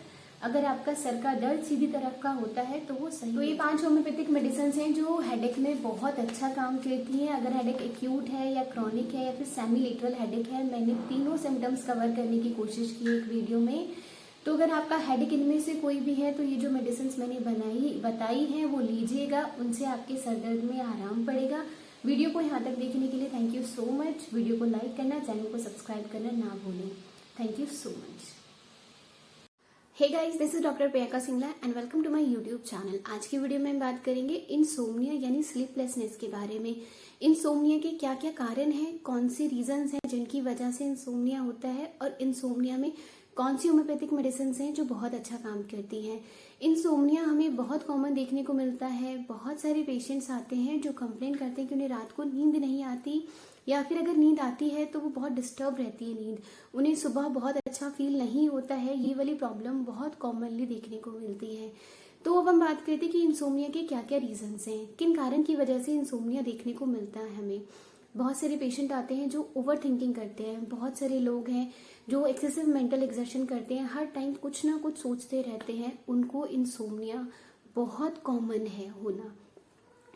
अगर आपका सर का दर्द सीधी तरफ का होता है तो वो सही। तो ये 5 होम्योपैथिक मेडिसिन हैं जो हेडेक में बहुत अच्छा काम करती हैं। अगर हेडेक एक्यूट है या क्रॉनिक है या फिर सेमी लेटरल हेडेक है, मैंने तीनों सिम्टम्स कवर करने की कोशिश की एक वीडियो में। तो अगर आपका हेडेक इनमें से कोई भी है तो ये जो मेडिसिन मैंने बताई हैं वो लीजिएगा, उनसे आपके सर दर्द में आराम पड़ेगा। वीडियो को यहाँ तक देखने के लिए thank you so much. Video को लाइक करना, चैनल को सब्सक्राइब करना ना भूलें। Thank you so much. Hey guys, this is doctor Priyanka Singla and welcome to my YouTube channel. आज की वीडियो में हम बात करेंगे इनसोम्निया यानी स्लीपलेसनेस के बारे में। इनसोम्निया के क्या क्या कारण हैं, कौन सी रीजंस हैं जिनकी वजह से इनसोम्निया होता है, और इनसोम्निया में कौन सी होम्योपैथिक मेडिसिन हैं जो बहुत अच्छा काम करती हैं। इनसोम्निया हमें बहुत कॉमन देखने को मिलता है। बहुत सारे पेशेंट्स आते हैं जो कंप्लेन करते हैं कि उन्हें रात को नींद नहीं आती, या फिर अगर नींद आती है तो वो बहुत डिस्टर्ब रहती है नींद, उन्हें सुबह बहुत अच्छा फील नहीं होता है। ये वाली प्रॉब्लम बहुत कॉमनली देखने को मिलती है। तो अब हम बात करते हैं कि इंसोम्निया के क्या क्या रीजंस हैं, किन कारण की वजह से इंसोम्निया देखने को मिलता है हमें। बहुत सारे पेशेंट आते हैं जो ओवर थिंकिंग करते हैं। बहुत सारे लोग हैं जो एक्सेसिव मेंटल एक्सर्शन करते हैं, हर टाइम कुछ ना कुछ सोचते रहते हैं, उनको इंसोम्निया बहुत कॉमन है होना।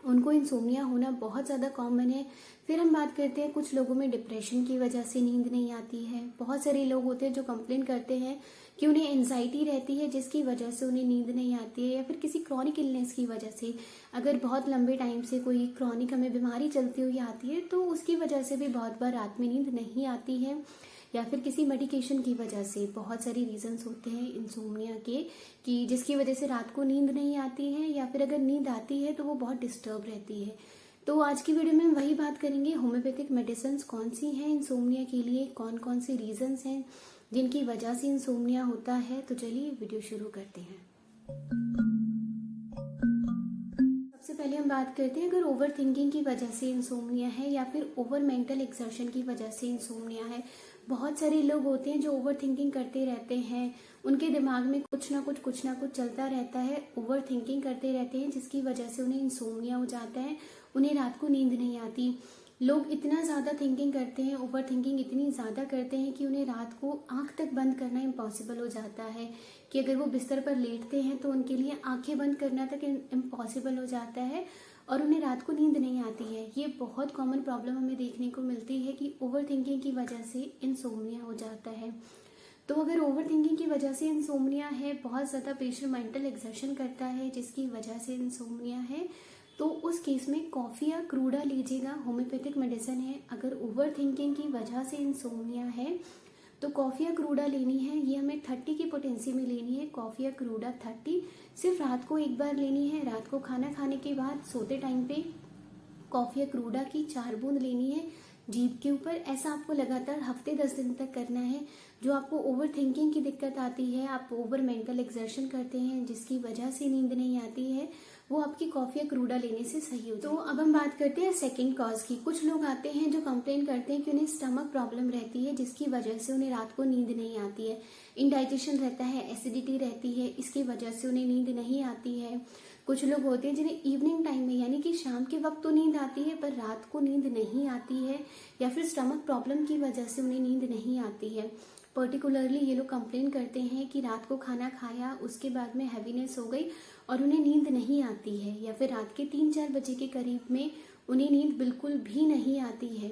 उनको इंसोम्निया होना बहुत ज़्यादा कॉमन है। फिर हम बात करते हैं कुछ लोगों में डिप्रेशन की वजह से नींद नहीं आती है। बहुत सारे लोग होते हैं जो कंप्लेन करते हैं कि उन्हें एंजाइटी रहती है जिसकी वजह से उन्हें नींद नहीं आती है, या फिर किसी क्रॉनिक इलनेस की वजह से, अगर बहुत लंबे टाइम से कोई क्रॉनिक हमें बीमारी चलती हुई आती है तो उसकी वजह से भी बहुत बार रात में नींद नहीं आती है, या फिर किसी मेडिकेशन की वजह से। बहुत सारे रीजंस होते हैं इंसोम्निया के कि जिसकी वजह से रात को नींद नहीं आती है, या फिर अगर नींद आती है तो वो बहुत डिस्टर्ब रहती है। तो आज की वीडियो में हम वही बात करेंगे, होम्योपैथिक मेडिसिन कौन सी हैं इंसोम्निया के लिए, कौन कौन से रीजंस हैं जिनकी वजह से इंसोम्निया होता है। तो चलिए वीडियो शुरू करते हैं। सबसे पहले हम बात करते हैं, अगर ओवर थिंकिंग की वजह से इंसोम्निया है या फिर ओवर मेंटल एक्सर्शन की वजह से इंसोम्निया है। बहुत सारे लोग होते हैं जो ओवर थिंकिंग करते रहते हैं, उनके दिमाग में कुछ ना कुछ चलता रहता है, ओवर थिंकिंग करते रहते हैं, जिसकी वजह से उन्हें इंसोम्निया हो जाता है, उन्हें रात को नींद नहीं आती। लोग इतना ज़्यादा थिंकिंग करते हैं, ओवर थिंकिंग इतनी ज़्यादा करते हैं कि उन्हें रात को आंख तक बंद करना इम्पॉसिबल हो जाता है, कि अगर वो बिस्तर पर लेटते हैं तो उनके लिए आंखें बंद करना तक इम्पॉसिबल हो जाता है और उन्हें रात को नींद नहीं आती है। ये बहुत कॉमन प्रॉब्लम हमें देखने को मिलती है कि ओवर थिंकिंग की वजह से इंसोम्निया हो जाता है। तो अगर ओवर थिंकिंग की वजह से इंसोम्निया है, बहुत ज़्यादा पेशेंट मेंटल एक्सर्शन करता है जिसकी वजह से इंसोम्निया है, तो उस केस में कॉफ़ी या क्रूडा लीजिएगा, होम्योपैथिक मेडिसिन है। अगर ओवर थिंकिंग की वजह से इंसोम्निया है तो कॉफ़ी या क्रूडा लेनी है। ये हमें 30 की पोटेंसी में लेनी है। कॉफ़ी या क्रूडा 30 सिर्फ रात को एक बार लेनी है। रात को खाना खाने के बाद सोते टाइम पे कॉफ़ी या क्रूडा की 4 बूंद लेनी है जीभ के ऊपर। ऐसा आपको लगातार हफ्ते 10 दिन तक करना है। जो आपको ओवर थिंकिंग की दिक्कत आती है, आप ओवर मेंटल एक्सर्शन करते हैं जिसकी वजह से नींद नहीं आती है, वो आपकी कॉफ़ी या क्रूडा लेने से सही हो। तो अब हम बात करते हैं सेकंड कॉज की। कुछ लोग आते हैं जो कंप्लेन करते हैं कि उन्हें स्टमक प्रॉब्लम रहती है जिसकी वजह से उन्हें रात को नींद नहीं आती है। इंडाइजेशन रहता है, एसिडिटी रहती है, इसकी वजह से उन्हें नींद नहीं आती है। कुछ लोग होते हैं जिन्हें इवनिंग टाइम में यानी कि शाम के वक्त तो नींद आती है पर रात को नींद नहीं आती है, या फिर स्टमक प्रॉब्लम की वजह से उन्हें नींद नहीं आती है। पर्टिकुलरली ये लोग कंप्लेन करते हैं कि रात को खाना खाया, उसके बाद में हैवीनेस हो गई और उन्हें नींद नहीं आती है, या फिर रात के 3-4 बजे के करीब में उन्हें नींद बिल्कुल भी नहीं आती है।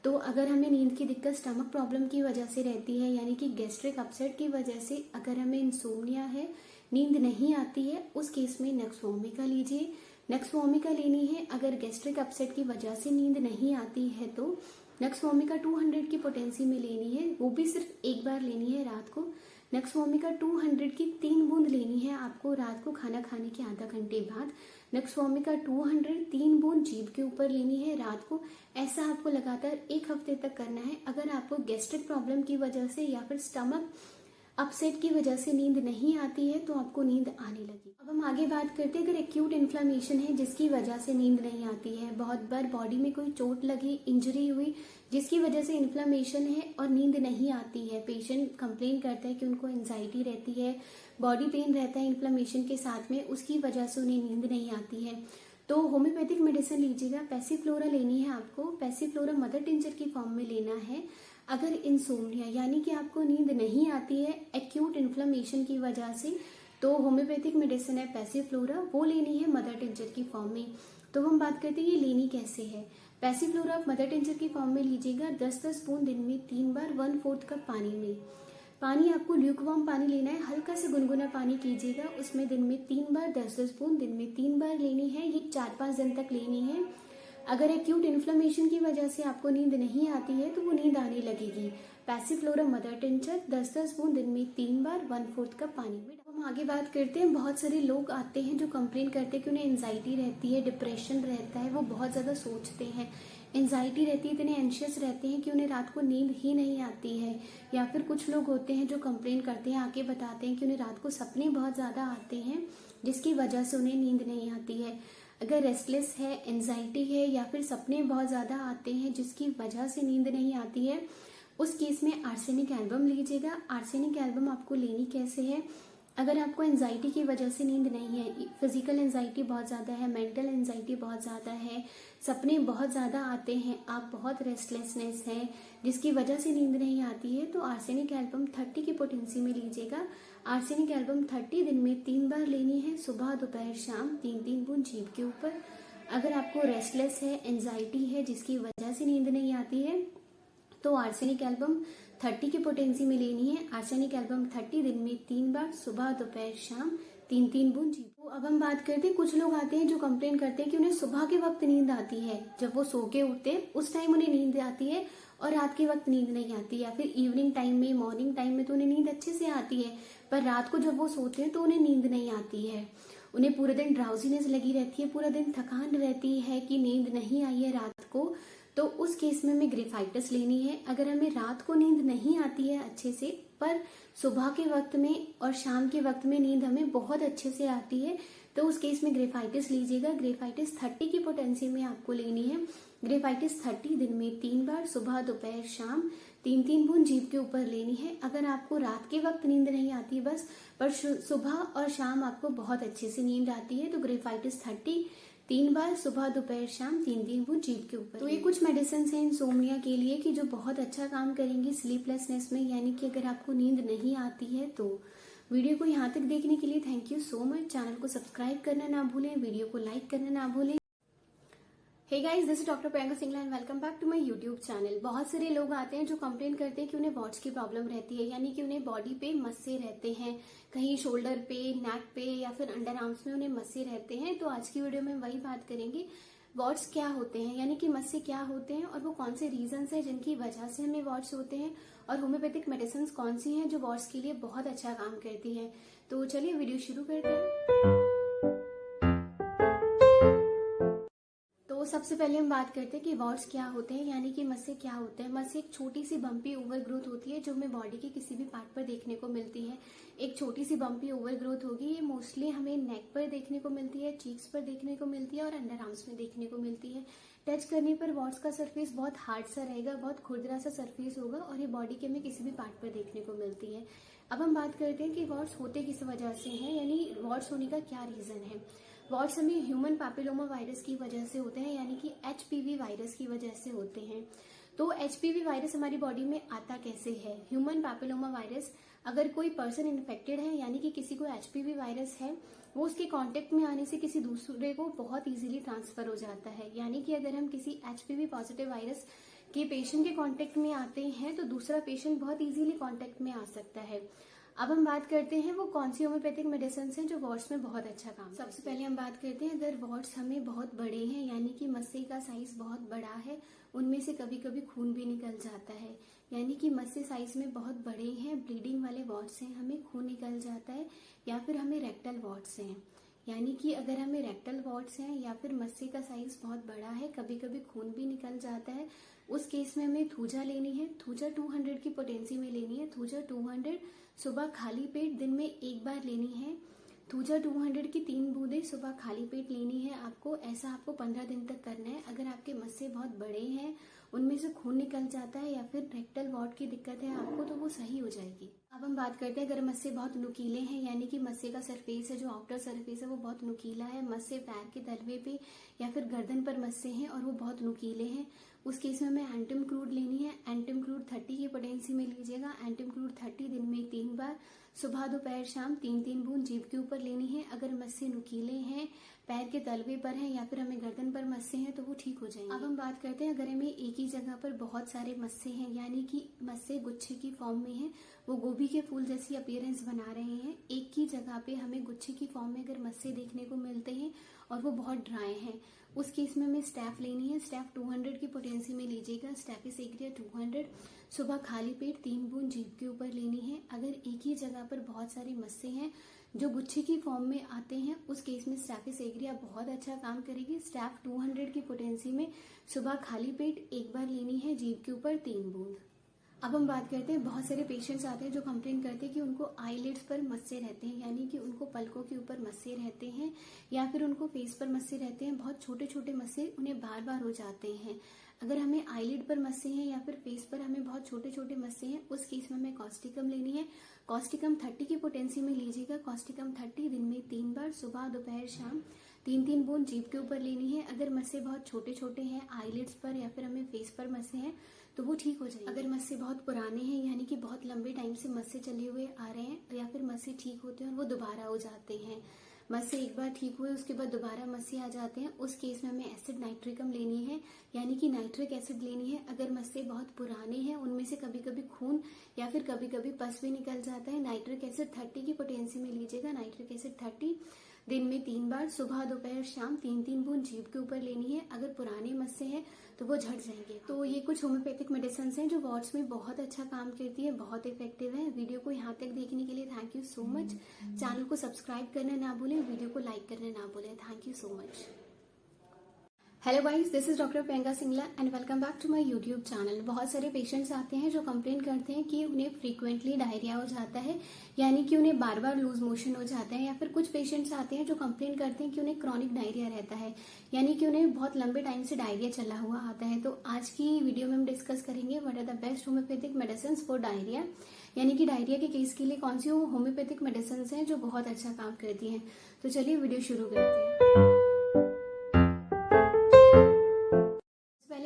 तो अगर हमें नींद की दिक्कत स्टमक प्रॉब्लम की वजह से रहती है, यानी कि गैस्ट्रिक अपसेट की वजह से अगर हमें इंसोम्निया है, नींद नहीं आती है, उस केस में नक्स वोमिका लीजिए। नक्स वोमिका लेनी है अगर गैस्ट्रिक अपसेट की वजह से नींद नहीं आती है तो नक्स वोमिका 200 की पोटेंसी में लेनी है, वो भी सिर्फ एक बार लेनी है रात को। नक्स वोमिका 200 की 3 बूंद लेनी है आपको रात को खाना खाने के आधा घंटे बाद। नक्स वोमिका 200 3 बूंद जीभ के ऊपर लेनी है रात को। ऐसा आपको लगातार 1 हफ्ते तक करना है। अगर आपको गैस्ट्रिक प्रॉब्लम की वजह से या फिर स्टमक अपसेट की वजह से नींद नहीं आती है तो आपको नींद आने लगी। अब हम आगे बात करते हैं, अगर एक्यूट इन्फ्लेमेशन है जिसकी वजह से नींद नहीं आती है, बहुत बार बॉडी में कोई चोट लगी, इंजरी हुई जिसकी वजह से इन्फ्लेमेशन है और नींद नहीं आती है, पेशेंट कंप्लेन करता है कि उनको एंजाइटी रहती है, बॉडी पेन रहता है इन्फ्लेमेशन के साथ में, उसकी वजह से उन्हें नींद नहीं आती है, तो होम्योपैथिक मेडिसिन लीजिएगा। पैसिफ्लोरा लेनी है आपको। पैसिफ्लोरा मदर टिंचर की फॉर्म में लेना है। अगर इंसोम्निया यानी कि आपको नींद नहीं आती है एक्यूट इन्फ्लेमेशन की वजह से, तो होम्योपैथिक मेडिसिन है पैसिफ्लोरा, वो लेनी है मदर टिंचर की फॉर्म में। तो हम बात करते हैं ये लेनी कैसे है। पैसिफ्लोरा आप मदर टिंचर की फॉर्म में लीजिएगा 10-10 बूंद दिन में 3 बार 1/4 कप पानी में। पानी आपको ल्यूकवार्म पानी लेना है, हल्का से गुनगुना पानी कीजिएगा, उसमें दिन में 3 बार 10-10 बूंद दिन में 3 बार लेनी है। ये 4-5 दिन तक लेनी है। अगर एक्यूट इन्फ्लेमेशन की वजह से आपको नींद नहीं आती है तो वो नींद आने लगेगी। पैसिफ्लोरा मदर टिंचर 10-10 बूंद दिन में 3 बार 1/4 कप पानी में। हम आगे बात करते हैं, बहुत सारे लोग आते हैं जो कंप्लेन करते हैं कि उन्हें एंजाइटी रहती है, डिप्रेशन रहता है, वो बहुत ज़्यादा सोचते हैं, एंजाइटी रहती है, इतने एंशियस रहते हैं कि उन्हें रात को नींद ही नहीं आती है। या फिर कुछ लोग होते हैं जो कंप्लेन करते हैं, आके बताते हैं कि उन्हें रात को सपने बहुत ज़्यादा आते हैं जिसकी वजह से उन्हें नींद नहीं आती है। अगर रेस्टलेस है, एंजाइटी है या फिर सपने बहुत ज़्यादा आते हैं जिसकी वजह से नींद नहीं आती है, उस केस में आर्सेनिक एल्बम लीजिएगा। आर्सेनिक एल्बम आपको लेनी कैसे है, अगर आपको एंजाइटी की वजह से नींद नहीं है, फिजिकल एंजाइटी बहुत ज़्यादा है, मेंटल एंजाइटी बहुत ज़्यादा है, सपने बहुत ज़्यादा आते हैं, आप बहुत रेस्टलेसनेस है जिसकी वजह से नींद नहीं आती है, तो आर्सेनिक एल्बम 30 की पोटेंसी में लीजिएगा। आर्सेनिक एल्बम 30 दिन में 3 बार लेनी है, सुबह दोपहर शाम, 3-3 बूंद जीभ के ऊपर। अगर आपको रेस्टलेस है, एंजाइटी है जिसकी वजह से नींद नहीं आती है, तो आर्सेनिक एल्बम 30 की पोटेंसी में लेनी है। आर्सेनिक एल्बम 30 दिन में 3 बार, सुबह दोपहर शाम, 3-3 बूंद जीभ। तो अब हम बात करते हैं, कुछ लोग आते हैं जो कंप्लेन करते हैं कि उन्हें सुबह के वक्त नींद आती है, जब वो सो के उठते हैं उस टाइम उन्हें नींद आती है और रात के वक्त नींद नहीं आती, या फिर इवनिंग टाइम में, मॉर्निंग टाइम में तो उन्हें नींद अच्छे से आती है, पर रात को जब वो सोते हैं तो उन्हें नींद नहीं आती है। उन्हें पूरे दिन ड्राउजीनेस लगी रहती है, पूरा दिन थकान रहती है कि नींद नहीं आई है रात को, तो उस केस में हमें ग्रेफाइटिस लेनी है। अगर हमें रात को नींद नहीं आती है अच्छे से, पर सुबह के वक्त में और शाम के वक्त में नींद हमें बहुत अच्छे से आती है, तो उस केस में ग्रेफाइटिस लीजिएगा। ग्रेफाइटिस 30 की पोटेंसी में आपको लेनी है। ग्रेफाइटिस 30 दिन में 3 बार, सुबह दोपहर शाम, 3-3 बूंद जीभ के ऊपर लेनी है। अगर आपको रात के वक्त नींद नहीं आती बस, पर सुबह और शाम आपको बहुत अच्छे से नींद आती है, तो ग्रेफाइटिस 30 3 बार, सुबह दोपहर शाम, 3-3 बूंद जीभ के ऊपर। तो ये कुछ मेडिसिन हैं इंसोम्निया के लिए कि जो बहुत अच्छा काम करेंगी स्लीपलेसनेस में, यानी कि अगर आपको नींद नहीं आती है तो। वीडियो को यहाँ तक देखने के लिए thank you so much. Channel को सब्सक्राइब करना ना भूलें, वीडियो को लाइक करना ना भूलें। Hey guys, this is doctor Priyanka Singla and welcome back to my YouTube channel. बहुत सारे लोग आते हैं जो कंप्लेन करते हैं कि उन्हें वॉट्स की प्रॉब्लम रहती है, यानी कि उन्हें बॉडी पे मस्से रहते हैं, कहीं शोल्डर पे, नेक पे या फिर अंडर आर्म्स में उन्हें मस्से रहते हैं। तो आज की वीडियो में वही बात करेंगे, वॉट्स क्या होते हैं, यानी कि मस्से क्या होते हैं और वो कौन से रीजंस हैं जिनकी वजह से हमें वॉट्स होते हैं, और होम्योपैथिक मेडिसिन कौन सी हैं जो वॉट्स के लिए बहुत अच्छा काम करती है। तो चलिए वीडियो शुरू करते हैं। तो सबसे पहले हम बात करते हैं कि वॉट्स क्या होते हैं, यानी कि मस्से क्या होते हैं। मस्से एक छोटी सी बम्पी ओवर ग्रोथ होती है जो हमें बॉडी के किसी भी पार्ट पर देखने को मिलती है। एक छोटी सी बम्पी ओवर ग्रोथ होगी, ये मोस्टली हमें नेक पर देखने को मिलती है, चीक्स पर देखने को मिलती है और अंडर आर्म्स में देखने को मिलती है। टच करने पर वॉट्स का सरफेस बहुत हार्ड सा रहेगा, बहुत खुरदरा सा सरफेस होगा और ये बॉडी के हमें किसी भी पार्ट पर देखने को मिलती है। अब हम बात करते हैं कि वॉट्स होते किस वजह से हैं, यानी वॉट्स होने का क्या रीजन है। वॉट्स हमें ह्यूमन पैपिलोमा वायरस की वजह से होते हैं, यानी कि HPV वायरस की वजह से होते हैं। तो HPV वायरस हमारी बॉडी में आता कैसे है? ह्यूमन पैपिलोमा वायरस, अगर कोई पर्सन इन्फेक्टेड है यानी कि किसी को HPV वायरस है, वो उसके कांटेक्ट में आने से किसी दूसरे को बहुत इजीली ट्रांसफर हो जाता है। यानी कि अगर हम किसी HPV पॉजिटिव वायरस के पेशेंट के कांटेक्ट में आते हैं तो दूसरा पेशेंट बहुत इजीली कांटेक्ट में आ सकता है। अब हम बात करते हैं वो कौन सी होम्योपैथिक मेडिसिन हैं जो वॉट्स में बहुत अच्छा काम। सबसे पहले हम बात करते हैं, अगर वॉट्स हमें बहुत बड़े हैं यानी कि मस्से का साइज बहुत बड़ा है, उनमें से कभी कभी खून भी निकल जाता है, यानी कि मस्से साइज में बहुत बड़े हैं, ब्लीडिंग वाले वॉट्स हैं, हमें खून निकल जाता है, या फिर हमें रेक्टल वॉट्स हैं, यानी कि अगर हमें रेक्टल वॉट्स हैं या फिर मस्से का साइज बहुत बड़ा है, कभी कभी खून भी निकल जाता है, उस केस में हमें थूजा लेनी है। थूजा 200 की पोटेंसी में लेनी है। थूजा 200 सुबह खाली पेट दिन में एक बार लेनी है। थूजा 200 की 3 बूंदें सुबह खाली पेट लेनी है आपको। ऐसा आपको 15 दिन तक करना है। अगर आपके मस्से बहुत बड़े हैं, उनमें से खून निकल जाता है या फिर रेक्टल वॉट की दिक्कत है आपको, तो वो सही हो जाएगी। अब हम बात करते हैं, अगर मस्से बहुत नुकीले हैं यानी कि मस्से का सरफेस है, जो आउटर सरफेस है वो बहुत नुकीला है, मस्से पैर के तलवे पे या फिर गर्दन पर मस्से हैं और वो बहुत नुकीले हैं, उस केस में हमें एंटिम क्रूड लेनी है। एंटिम क्रूड 30 की पोटेंसी में लीजिएगा। एंटिम क्रूड 30 दिन में 3 बार, सुबह दोपहर शाम 3-3 बूंद जीभ के ऊपर लेनी है। अगर मस्से नुकीले हैं, पैर के तलवे पर हैं या फिर हमें गर्दन पर मस्से हैं तो वो ठीक हो जाएंगे। अब हम बात करते हैं, अगर हमें एक ही जगह पर बहुत सारे मस्से हैं यानी कि मस्से गुच्छे की फॉर्म में हैं, वो गोभी के फूल जैसी अपीयरेंस बना रहे हैं, एक ही जगह पे हमें गुच्छे की फॉर्म में अगर मस्से देखने को मिलते हैं और वो बहुत ड्राई हैं, उस केस में हमें स्टैफ लेनी है। स्टैफ 200 की पोटेंसी में लीजिएगा। स्टैफिस एग्रिया 200 सुबह खाली पेट 3 बूंद जीभ के ऊपर लेनी है। अगर एक ही जगह पर बहुत सारे मस्से हैं जो गुच्छे की फॉर्म में आते हैं, उस केस में स्टैफिस एग्रिया बहुत अच्छा काम करेगी। स्टैफ 200 की पोटेंसी में सुबह खाली पेट एक बार लेनी है, जीभ के ऊपर 3 बूंद। अब हम बात करते हैं, बहुत सारे पेशेंट्स आते हैं जो कंप्लेन करते हैं कि उनको आईलिड्स पर मस्से रहते हैं, यानी कि उनको पलकों के ऊपर मस्से रहते हैं या फिर उनको फेस पर मस्से रहते हैं। बहुत छोटे छोटे मस्से उन्हें बार बार हो जाते हैं। अगर हमें आईलिड पर मस्से हैं या फिर फेस पर हमें बहुत छोटे छोटे मस्से हैं, उस केस में हमें कॉस्टिकम लेनी है। कॉस्टिकम 30 की पोटेंसी में लीजिएगा। कॉस्टिकम 30 दिन में 3 बार, सुबह दोपहर शाम 3-3 बूंद जीभ के ऊपर लेनी है। अगर मस्से बहुत छोटे छोटे हैं आईलिड्स पर या फिर हमें फेस पर मस्से हैं तो वो ठीक हो जाएंगे। अगर मस्से बहुत पुराने हैं यानी कि बहुत लंबे टाइम से मस्से चले हुए आ रहे हैं या फिर मस्से ठीक होते हैं और वो दोबारा हो जाते हैं, मस्से एक बार ठीक हुए उसके बाद दोबारा मस्से आ जाते हैं, उस केस में हमें एसिड नाइट्रिकम लेनी है, यानी कि नाइट्रिक एसिड लेनी है। अगर मस्से बहुत पुराने हैं, उनमें से कभी कभी खून या फिर कभी कभी पस भी निकल जाता है, नाइट्रिक एसिड 30 की पोटेंसी में लीजिएगा। नाइट्रिक एसिड 30 दिन में 3 बार, सुबह दोपहर शाम 3-3 बूंद जीभ के ऊपर लेनी है। अगर पुराने मस्से हैं तो वो झड़ जाएंगे। तो ये कुछ होम्योपैथिक मेडिसिन हैं जो वॉट्स में बहुत अच्छा काम करती है, बहुत इफेक्टिव है। वीडियो को यहाँ तक देखने के लिए thank you so much. Channel को सब्सक्राइब करना ना भूलें, वीडियो को लाइक करना ना भूलें। Thank you so much. Hello guys, this is doctor Priyanka Singla and welcome back to my YouTube channel. बहुत सारे पेशेंट्स आते हैं जो कंप्लेन करते हैं कि उन्हें फ्रीक्वेंटली डायरिया हो जाता है, यानी कि उन्हें बार बार लूज मोशन हो जाता है, या फिर कुछ पेशेंट्स आते हैं जो कंप्लेन करते हैं कि उन्हें क्रॉनिक डायरिया रहता है, यानी कि उन्हें बहुत लंबे टाइम से डायरिया चला हुआ आता है। तो आज की वीडियो में हम डिस्कस करेंगे what are the best homeopathic medicine for diarrhoea, यानी कि डायरिया के केस के लिए कौन सी होम्योपैथिक मेडिसिन हैं जो बहुत अच्छा काम करती हैं। तो चलिए वीडियो शुरू करते हैं।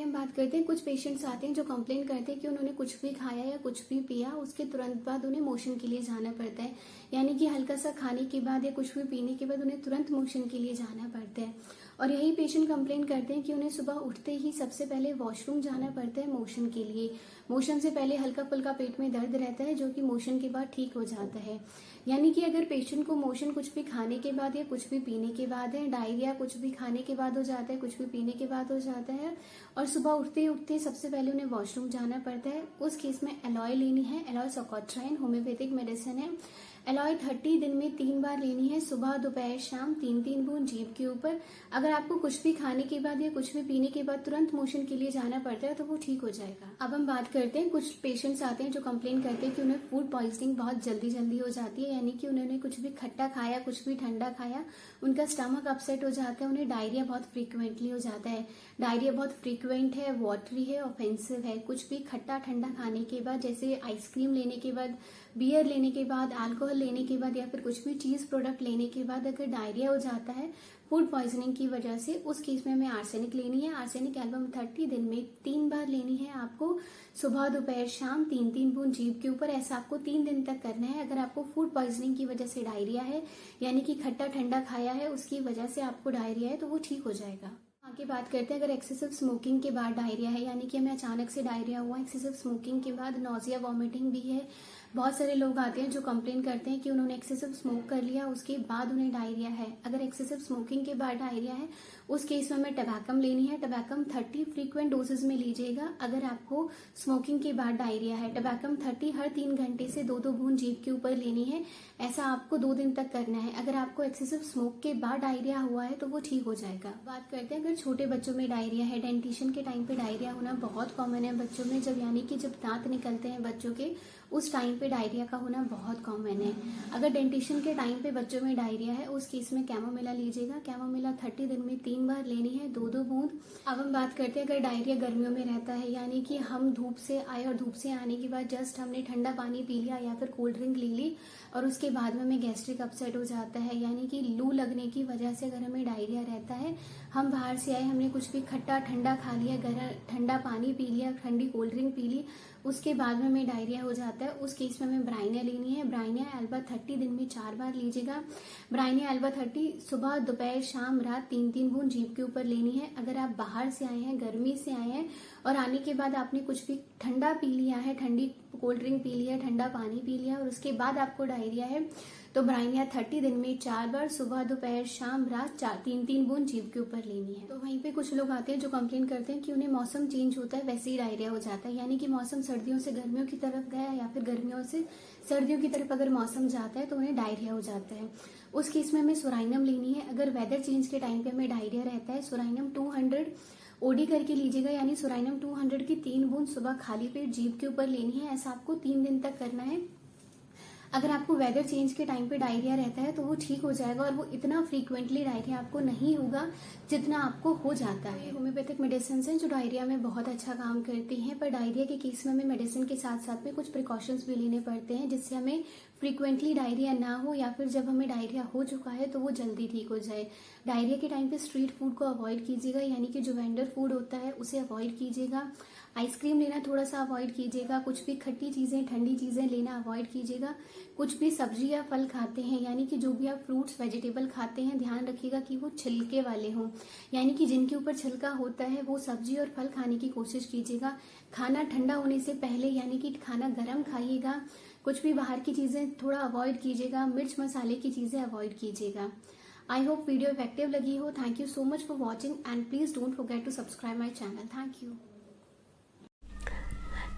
बात करते हैं, कुछ पेशेंट्स आते हैं जो कंप्लेन करते हैं कि उन्होंने कुछ भी खाया या कुछ भी पिया, उसके तुरंत बाद उन्हें मोशन के लिए जाना पड़ता है, यानी कि हल्का सा खाने के बाद या कुछ भी पीने के बाद उन्हें तुरंत मोशन के लिए जाना पड़ता है। और यही पेशेंट कंप्लेन करते हैं कि उन्हें सुबह उठते ही सबसे पहले वॉशरूम जाना पड़ता है मोशन के लिए। मोशन से पहले हल्का फुल्का पेट में दर्द रहता है जो कि मोशन के बाद ठीक हो जाता है। यानी कि अगर पेशेंट को मोशन कुछ भी खाने के बाद या कुछ भी पीने के बाद है, डायरिया कुछ भी खाने के बाद हो जाता है, कुछ भी पीने के बाद हो जाता है, और सुबह उठते उठते सबसे पहले उन्हें वॉशरूम जाना पड़ता है, उस केस में एलॉय लेनी है। एलॉय सोकोट्राइन होम्योपैथिक मेडिसिन है। एलॉय 30 दिन में 3 बार लेनी है, सुबह दोपहर शाम 3-3 बूंद जीभ के ऊपर। अगर आपको कुछ भी खाने के बाद या कुछ भी पीने के बाद तुरंत मोशन के लिए जाना पड़ता है तो वो ठीक हो जाएगा। अब हम बात करते हैं, कुछ पेशेंट्स आते हैं जो कंप्लेन करते हैं कि उन्हें फूड पॉइजनिंग बहुत जल्दी जल्दी हो जाती है, यानी कि उन्होंने कुछ भी खट्टा खाया, कुछ भी ठंडा खाया, उनका स्टमक अपसेट हो जाता है, उन्हें डायरिया बहुत फ्रीक्वेंटली हो जाता है। डायरिया बहुत फ्रीक्वेंट है, वाटरी है, ऑफेंसिव है। कुछ भी खट्टा ठंडा खाने के बाद, जैसे आइसक्रीम लेने के बाद बियर लेने के बाद, अल्कोहल लेने के बाद या फिर कुछ भी चीज़ प्रोडक्ट लेने के बाद अगर डायरिया हो जाता है फूड पॉइजनिंग की वजह से, उस केस में हमें आर्सेनिक लेनी है। आर्सेनिक एल्बम 30 दिन में 3 बार लेनी है आपको, सुबह दोपहर शाम 3-3 बूंद जीभ के ऊपर। ऐसा आपको 3 दिन तक करना है। अगर आपको फूड पॉइजनिंग की वजह से डायरिया है, यानी कि खट्टा ठंडा खाया है उसकी वजह से आपको डायरिया है, तो वो ठीक हो जाएगा। आगे बात करते हैं, अगर एक्सेसिव स्मोकिंग के बाद डायरिया है, यानी कि हमें अचानक से डायरिया हुआ, एक्सेसिव स्मोकिंग के बाद नॉजिया वॉमिटिंग भी है। बहुत सारे लोग आते हैं जो कंप्लेन करते हैं कि उन्होंने एक्सेसिव स्मोक कर लिया, उसके बाद उन्हें डायरिया है। अगर एक्सेसिव स्मोकिंग के बाद डायरिया है, उस केस में हमें टबैकम लेनी है। टबैकम 30 फ्रीक्वेंट डोजेज में लीजिएगा। अगर आपको स्मोकिंग के बाद डायरिया है, टबैकम 30 हर 3 घंटे से 2-2 बूंद जीभ के ऊपर लेनी है। ऐसा आपको 2 दिन तक करना है। अगर आपको एक्सेसिव स्मोक के बाद डायरिया हुआ है तो वो ठीक हो जाएगा। बात करते हैं, अगर छोटे बच्चों में डायरिया है, डेंटिशन के टाइम पे डायरिया होना बहुत कॉमन है बच्चों में, जब यानी कि जब दांत निकलते हैं बच्चों के, उस टाइम पे डायरिया का होना बहुत कॉमन है। अगर डेंटिशन के टाइम पे बच्चों में डायरिया है, उस केस में कैमोमिला लीजिएगा। कैमोमिला 30 दिन में 3 बार लेनी है, 2-2 बूंद। अब हम बात करते हैं, अगर डायरिया गर्मियों में रहता है, यानी कि हम धूप से आए और धूप से आने के बाद जस्ट हमने ठंडा पानी पी लिया या फिर कोल्ड ड्रिंक ले ली और उसके बाद में हमें गैस्ट्रिक अपसेट हो जाता है, यानी कि लू लगने की वजह से अगर हमें डायरिया रहता है, हम बाहर से आए, हमने कुछ भी खट्टा ठंडा खा लिया, ठंडा पानी पी लिया, ठंडी कोल्ड ड्रिंक पी ली, उसके बाद में हमें डायरिया हो जाता है, उस केस में हमें ब्राइनिया लेनी है। ब्राइनिया एल्बा 30 दिन में 4 बार लीजिएगा। ब्राइनिया एल्बा 30 सुबह दोपहर शाम रात 3-3 बूंद जीभ के ऊपर लेनी है। अगर आप बाहर से आए हैं, गर्मी से आए हैं और आने के बाद आपने कुछ भी ठंडा पी लिया है, ठंडी कोल्ड ड्रिंक पी लिया, ठंडा पानी पी लिया और उसके बाद आपको डायरिया है, तो ब्राइनिया 30 दिन में 4 बार सुबह दोपहर शाम रात 3-3 बूंद जीभ के ऊपर लेनी है। तो वहीं पे कुछ लोग आते हैं जो कंप्लेन करते हैं कि उन्हें मौसम चेंज होता है वैसे ही डायरिया हो जाता है, यानी कि मौसम सर्दियों से गर्मियों की तरफ गया या फिर गर्मियों से सर्दियों की तरफ अगर मौसम जाता है तो उन्हें डायरिया हो जाता है। उस केस में हमें सोराइनम लेनी है। अगर वेदर चेंज के टाइम पे हमें डायरिया रहता है, सोराइनम 200 ओडी करके लीजिएगा, यानी सोराइनम 200 की 3 बूंद सुबह खाली पेट जीभ के ऊपर लेनी है। ऐसा आपको 3 दिन तक करना है। अगर आपको वेदर चेंज के टाइम पे डायरिया रहता है तो वो ठीक हो जाएगा और वो इतना फ्रीक्वेंटली डायरिया आपको नहीं होगा जितना आपको हो जाता है। होम्योपैथिक मेडिसिन हैं जो डायरिया में बहुत अच्छा काम करती हैं, पर डायरिया के केस में हमें मेडिसिन के साथ साथ में कुछ प्रिकॉशंस भी लेने पड़ते हैं जिससे हमें फ्रीक्वेंटली डायरिया ना हो, या फिर जब हमें डायरिया हो चुका है तो वो जल्दी ठीक हो जाए। डायरिया के टाइम पे स्ट्रीट फूड को अवॉइड कीजिएगा, यानी कि जो वेंडर फूड होता है उसे अवॉइड कीजिएगा। आइसक्रीम लेना थोड़ा सा अवॉइड कीजिएगा। कुछ भी खट्टी चीज़ें, ठंडी चीज़ें लेना अवॉइड कीजिएगा। कुछ भी सब्जी या फल खाते हैं, यानी कि जो भी आप फ्रूट्स वेजिटेबल खाते हैं, ध्यान रखिएगा कि वो छिलके वाले हों, यानी कि जिनके ऊपर छिलका होता है वो सब्जी और फल खाने की कोशिश कीजिएगा। खाना ठंडा होने से पहले, यानी कि खाना गर्म खाइएगा। कुछ भी बाहर की चीज़ें थोड़ा अवॉइड कीजिएगा। मिर्च मसाले की चीज़ें अवॉइड कीजिएगा। आई होप वीडियो इफेक्टिव लगी हो। Thank you so much for watching and please don't forget to subscribe my channel. Thank you.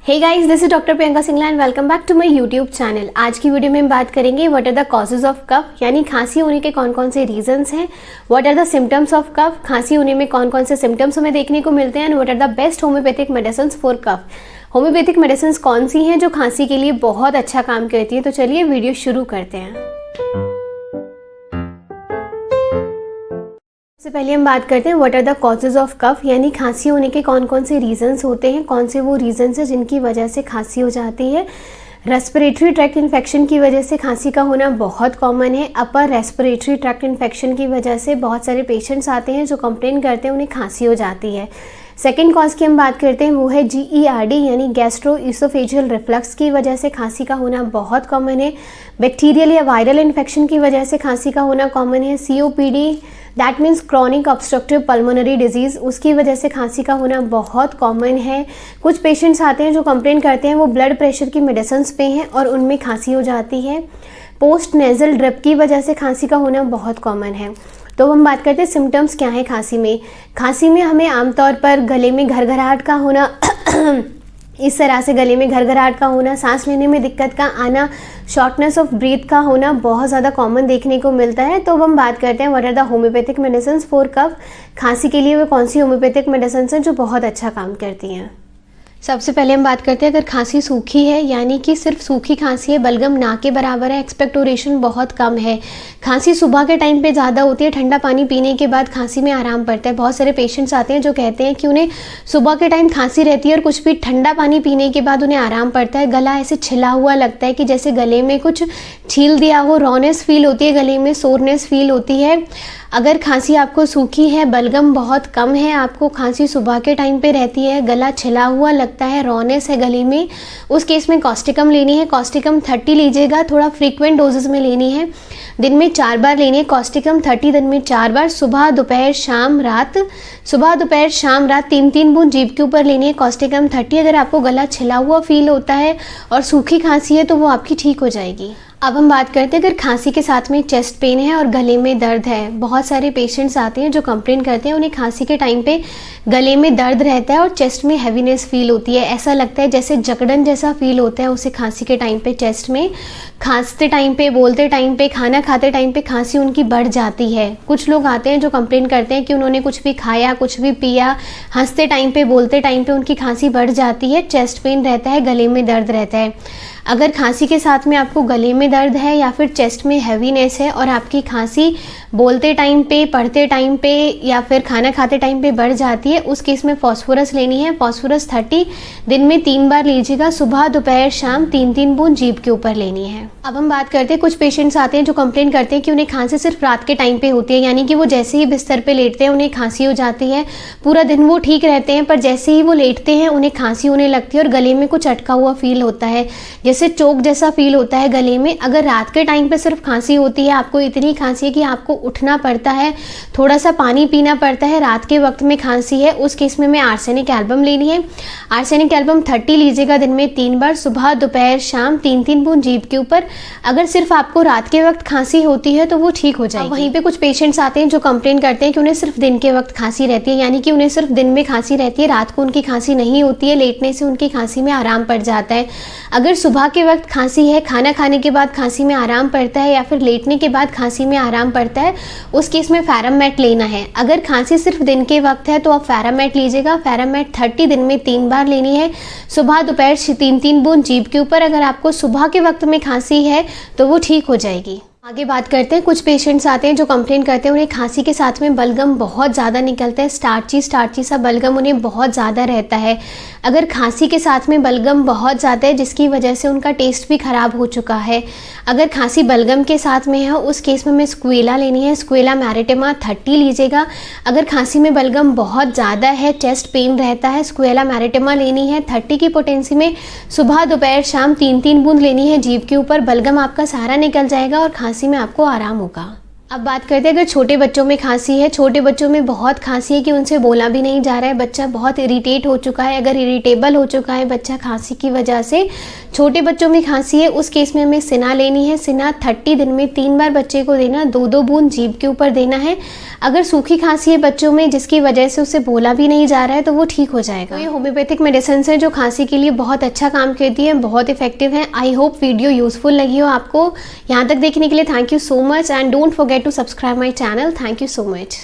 Hey guys, this is doctor Priyanka Singla and welcome back to my YouTube channel. आज की वीडियो में हम बात करेंगे what are the causes of cough, यानी खांसी होने के कौन कौन से रीजंस हैं। What are the symptoms of cough, खांसी होने में कौन कौन से सिम्टम्स हमें देखने को मिलते हैं। And what are the best homeopathic medicine for cough. Homeopathic medicine कौन सी हैं जो खांसी के लिए बहुत अच्छा काम करती है। तो चलिए वीडियो शुरू करते हैं। सबसे पहले हम बात करते हैं what are the causes of cough, यानी खांसी होने के कौन कौन से रीजंस होते हैं, कौन से वो रीजंस हैं जिनकी वजह से खांसी हो जाती है। रेस्पिरेटरी ट्रैक्ट इन्फेक्शन की वजह से खांसी का होना बहुत कॉमन है। अपर रेस्पिरेटरी ट्रैक्ट इन्फेक्शन की वजह से बहुत सारे पेशेंट्स आते हैं जो कंप्लेन करते हैं उन्हें खांसी हो जाती है। सेकेंड कॉज की हम बात करते हैं वो है GERD, यानी गैस्ट्रो इसोफेजियल रिफ्लक्स की वजह से खांसी का होना बहुत कॉमन है। बैक्टीरियल या वायरल इन्फेक्शन की वजह से खांसी का होना कॉमन है। COPD, that means chronic obstructive pulmonary disease, उसकी वजह से खांसी का होना बहुत कॉमन है। कुछ पेशेंट्स आते हैं जो कंप्लेन करते हैं वो ब्लड प्रेशर की मेडिसिन पे हैं और उनमें खांसी हो जाती है। पोस्ट नेजल ड्रिप की वजह से खांसी का होना बहुत कॉमन है। तो हम बात करते हैं सिम्टम्स क्या है खांसी में। खांसी में हमें आमतौर पर गले में घरघराहट का होना इस तरह से गले में घरघराहट का होना, सांस लेने में दिक्कत का आना, शॉर्टनेस ऑफ ब्रीथ का होना बहुत ज़्यादा कॉमन देखने को मिलता है। तो हम बात करते हैं what are the homeopathic medicine for cough. खांसी के लिए वो कौन सी होम्योपैथिक मेडिसिन हैं जो बहुत अच्छा काम करती हैं। सबसे पहले हम बात करते हैं अगर खांसी सूखी है, यानी कि सिर्फ सूखी खांसी है, बलगम ना के बराबर है, एक्सपेक्टोरेशन बहुत कम है, खांसी सुबह के टाइम पे ज़्यादा होती है, ठंडा पानी पीने के बाद खांसी में आराम पड़ता है। बहुत सारे पेशेंट्स आते हैं जो कहते हैं कि उन्हें सुबह के टाइम खांसी रहती है और कुछ भी ठंडा पानी पीने के बाद उन्हें आराम पड़ता है, गला ऐसे छिला हुआ लगता है कि जैसे गले में कुछ छील दिया हो, रॉनेस फील होती है, गले में सोरनेस फील होती है। अगर खांसी आपको सूखी है, बलगम बहुत कम है, आपको खांसी सुबह के टाइम पे रहती है, गला छिला हुआ लगता है, रॉनेस है गले में, उस केस में कॉस्टिकम लेनी है। कॉस्टिकम 30 लीजिएगा, थोड़ा फ्रीक्वेंट डोजेस में लेनी है, दिन में 4 बार लेनी है कॉस्टिकम 30, दिन में 4 बार, सुबह दोपहर शाम रात, सुबह दोपहर शाम रात 3-3 बूंद जीभ के ऊपर लेनी है कॉस्टिकम 30। अगर आपको गला छिला हुआ फील होता है और सूखी खांसी है तो वो आपकी ठीक हो जाएगी। अब हम बात करते हैं अगर खांसी के साथ में चेस्ट पेन है और गले में दर्द है। बहुत सारे पेशेंट्स आते हैं जो कंप्लेन करते हैं उन्हें खांसी के टाइम पे गले में दर्द रहता है और चेस्ट में हैवीनेस फील होती है, ऐसा लगता है जैसे जकड़न जैसा फील होता है उसे खांसी के टाइम पे चेस्ट में। खांसते टाइम पे, बोलते टाइम पे, खाना खाते टाइम पे खांसी उनकी बढ़ जाती है। कुछ लोग आते हैं जो कंप्लेन करते हैं कि उन्होंने कुछ भी खाया, कुछ भी पिया, हंसते टाइम पे, बोलते टाइम पे उनकी खांसी बढ़ जाती है, चेस्ट पेन रहता है, गले में दर्द रहता है। अगर खांसी के साथ में आपको गले में दर्द है या फिर चेस्ट में हैवीनेस है और आपकी खांसी बोलते टाइम पे, पढ़ते टाइम पे या फिर खाना खाते टाइम पे बढ़ जाती है, उस केस में फास्फोरस लेनी है। फास्फोरस 30 दिन में 3 बार लीजिएगा, सुबह दोपहर शाम 3-3 बूंद जीभ के ऊपर लेनी है। अब हम बात करते हैं कुछ पेशेंट्स आते हैं जो कंप्लेन करते हैं कि उन्हें खांसी सिर्फ रात के टाइम पे होती है, यानी कि वो जैसे ही बिस्तर पे लेटते हैं उन्हें खांसी हो जाती है, पूरा दिन वो ठीक रहते हैं पर जैसे ही वो लेटते हैं उन्हें खांसी होने लगती है और गले में कुछ अटका हुआ फील होता है, जैसे चोक जैसा फील होता है गले में। अगर रात के टाइम पे सिर्फ खांसी होती है, आपको इतनी खांसी है कि आपको उठना पड़ता है, थोड़ा सा पानी पीना पड़ता है, रात के वक्त में खांसी है, उस केस में मैं आर्सेनिक एल्बम लेनी है। आर्सेनिक एल्बम 30 लीजिएगा, दिन में 3 बार, सुबह दोपहर शाम 3-3 बूंद जीभ के ऊपर। अगर सिर्फ आपको रात के वक्त खांसी होती है तो वो ठीक हो जाएगी। वहीं पे कुछ पेशेंट्स आते हैं जो कंप्लेन करते हैं कि उन्हें सिर्फ दिन के वक्त खांसी रहती है, यानी कि उन्हें सिर्फ दिन में खांसी रहती है, रात को उनकी खांसी नहीं होती है, लेटने से उनकी खांसी में आराम पड़ जाता है। अगर सुबह के वक्त खांसी है, खाना खाने के बाद खांसी में आराम पड़ता है या फिर लेटने के बाद खांसी में आराम पड़ता है, उस केस में फेरामेट लेना है। अगर खांसी सिर्फ दिन के वक्त है तो आप फेरामेट लीजिएगा। फेरामेट 30 दिन में 3 बार लेनी है, सुबह दोपहर 3-3 बूंद जीभ के ऊपर। अगर आपको सुबह के वक्त में खांसी है तो वो ठीक हो जाएगी। आगे बात करते हैं कुछ पेशेंट्स आते हैं जो कंप्लेन करते हैं उन्हें खांसी के साथ में बलगम बहुत ज़्यादा निकलता है, स्टार्ची सा बलगम उन्हें बहुत ज़्यादा रहता है। अगर खांसी के साथ में बलगम बहुत ज़्यादा है जिसकी वजह से उनका टेस्ट भी ख़राब हो चुका है, अगर खांसी बलगम के साथ में है उस केस में हमें स्क्वेला लेनी है। स्क्वेला मैरिटेमा 30 लीजिएगा। अगर खांसी में बलगम बहुत ज़्यादा है, चेस्ट पेन रहता है, स्क्वेला मैरिटेमा लेनी है 30 की पोटेंसी में, सुबह दोपहर शाम 3-3 बूंद लेनी है जीभ के ऊपर। बलगम आपका सारा निकल जाएगा और खांसी में आपको आराम होगा। अब बात करते हैं अगर छोटे बच्चों में खांसी है। छोटे बच्चों में बहुत खांसी है कि उनसे बोला भी नहीं जा रहा है, बच्चा बहुत इरिटेट हो चुका है, अगर इरिटेबल हो चुका है बच्चा खांसी की वजह से, छोटे बच्चों में खांसी है, उस केस में हमें सिना लेनी है। सिना 30 दिन में 3 बार बच्चे को देना, 2-2 बूंद जीभ के ऊपर देना है। अगर सूखी खांसी है बच्चों में जिसकी वजह से उसे बोला भी नहीं जा रहा है तो वो ठीक हो जाएगा। तो ये होम्योपैथिक मेडिसिन है जो खांसी के लिए बहुत अच्छा काम करती है, बहुत इफेक्टिव है। आई होप वीडियो यूजफुल लगी हो आपको। यहाँ तक देखने के लिए thank you so much and don't forget to subscribe my channel. Thank you so much.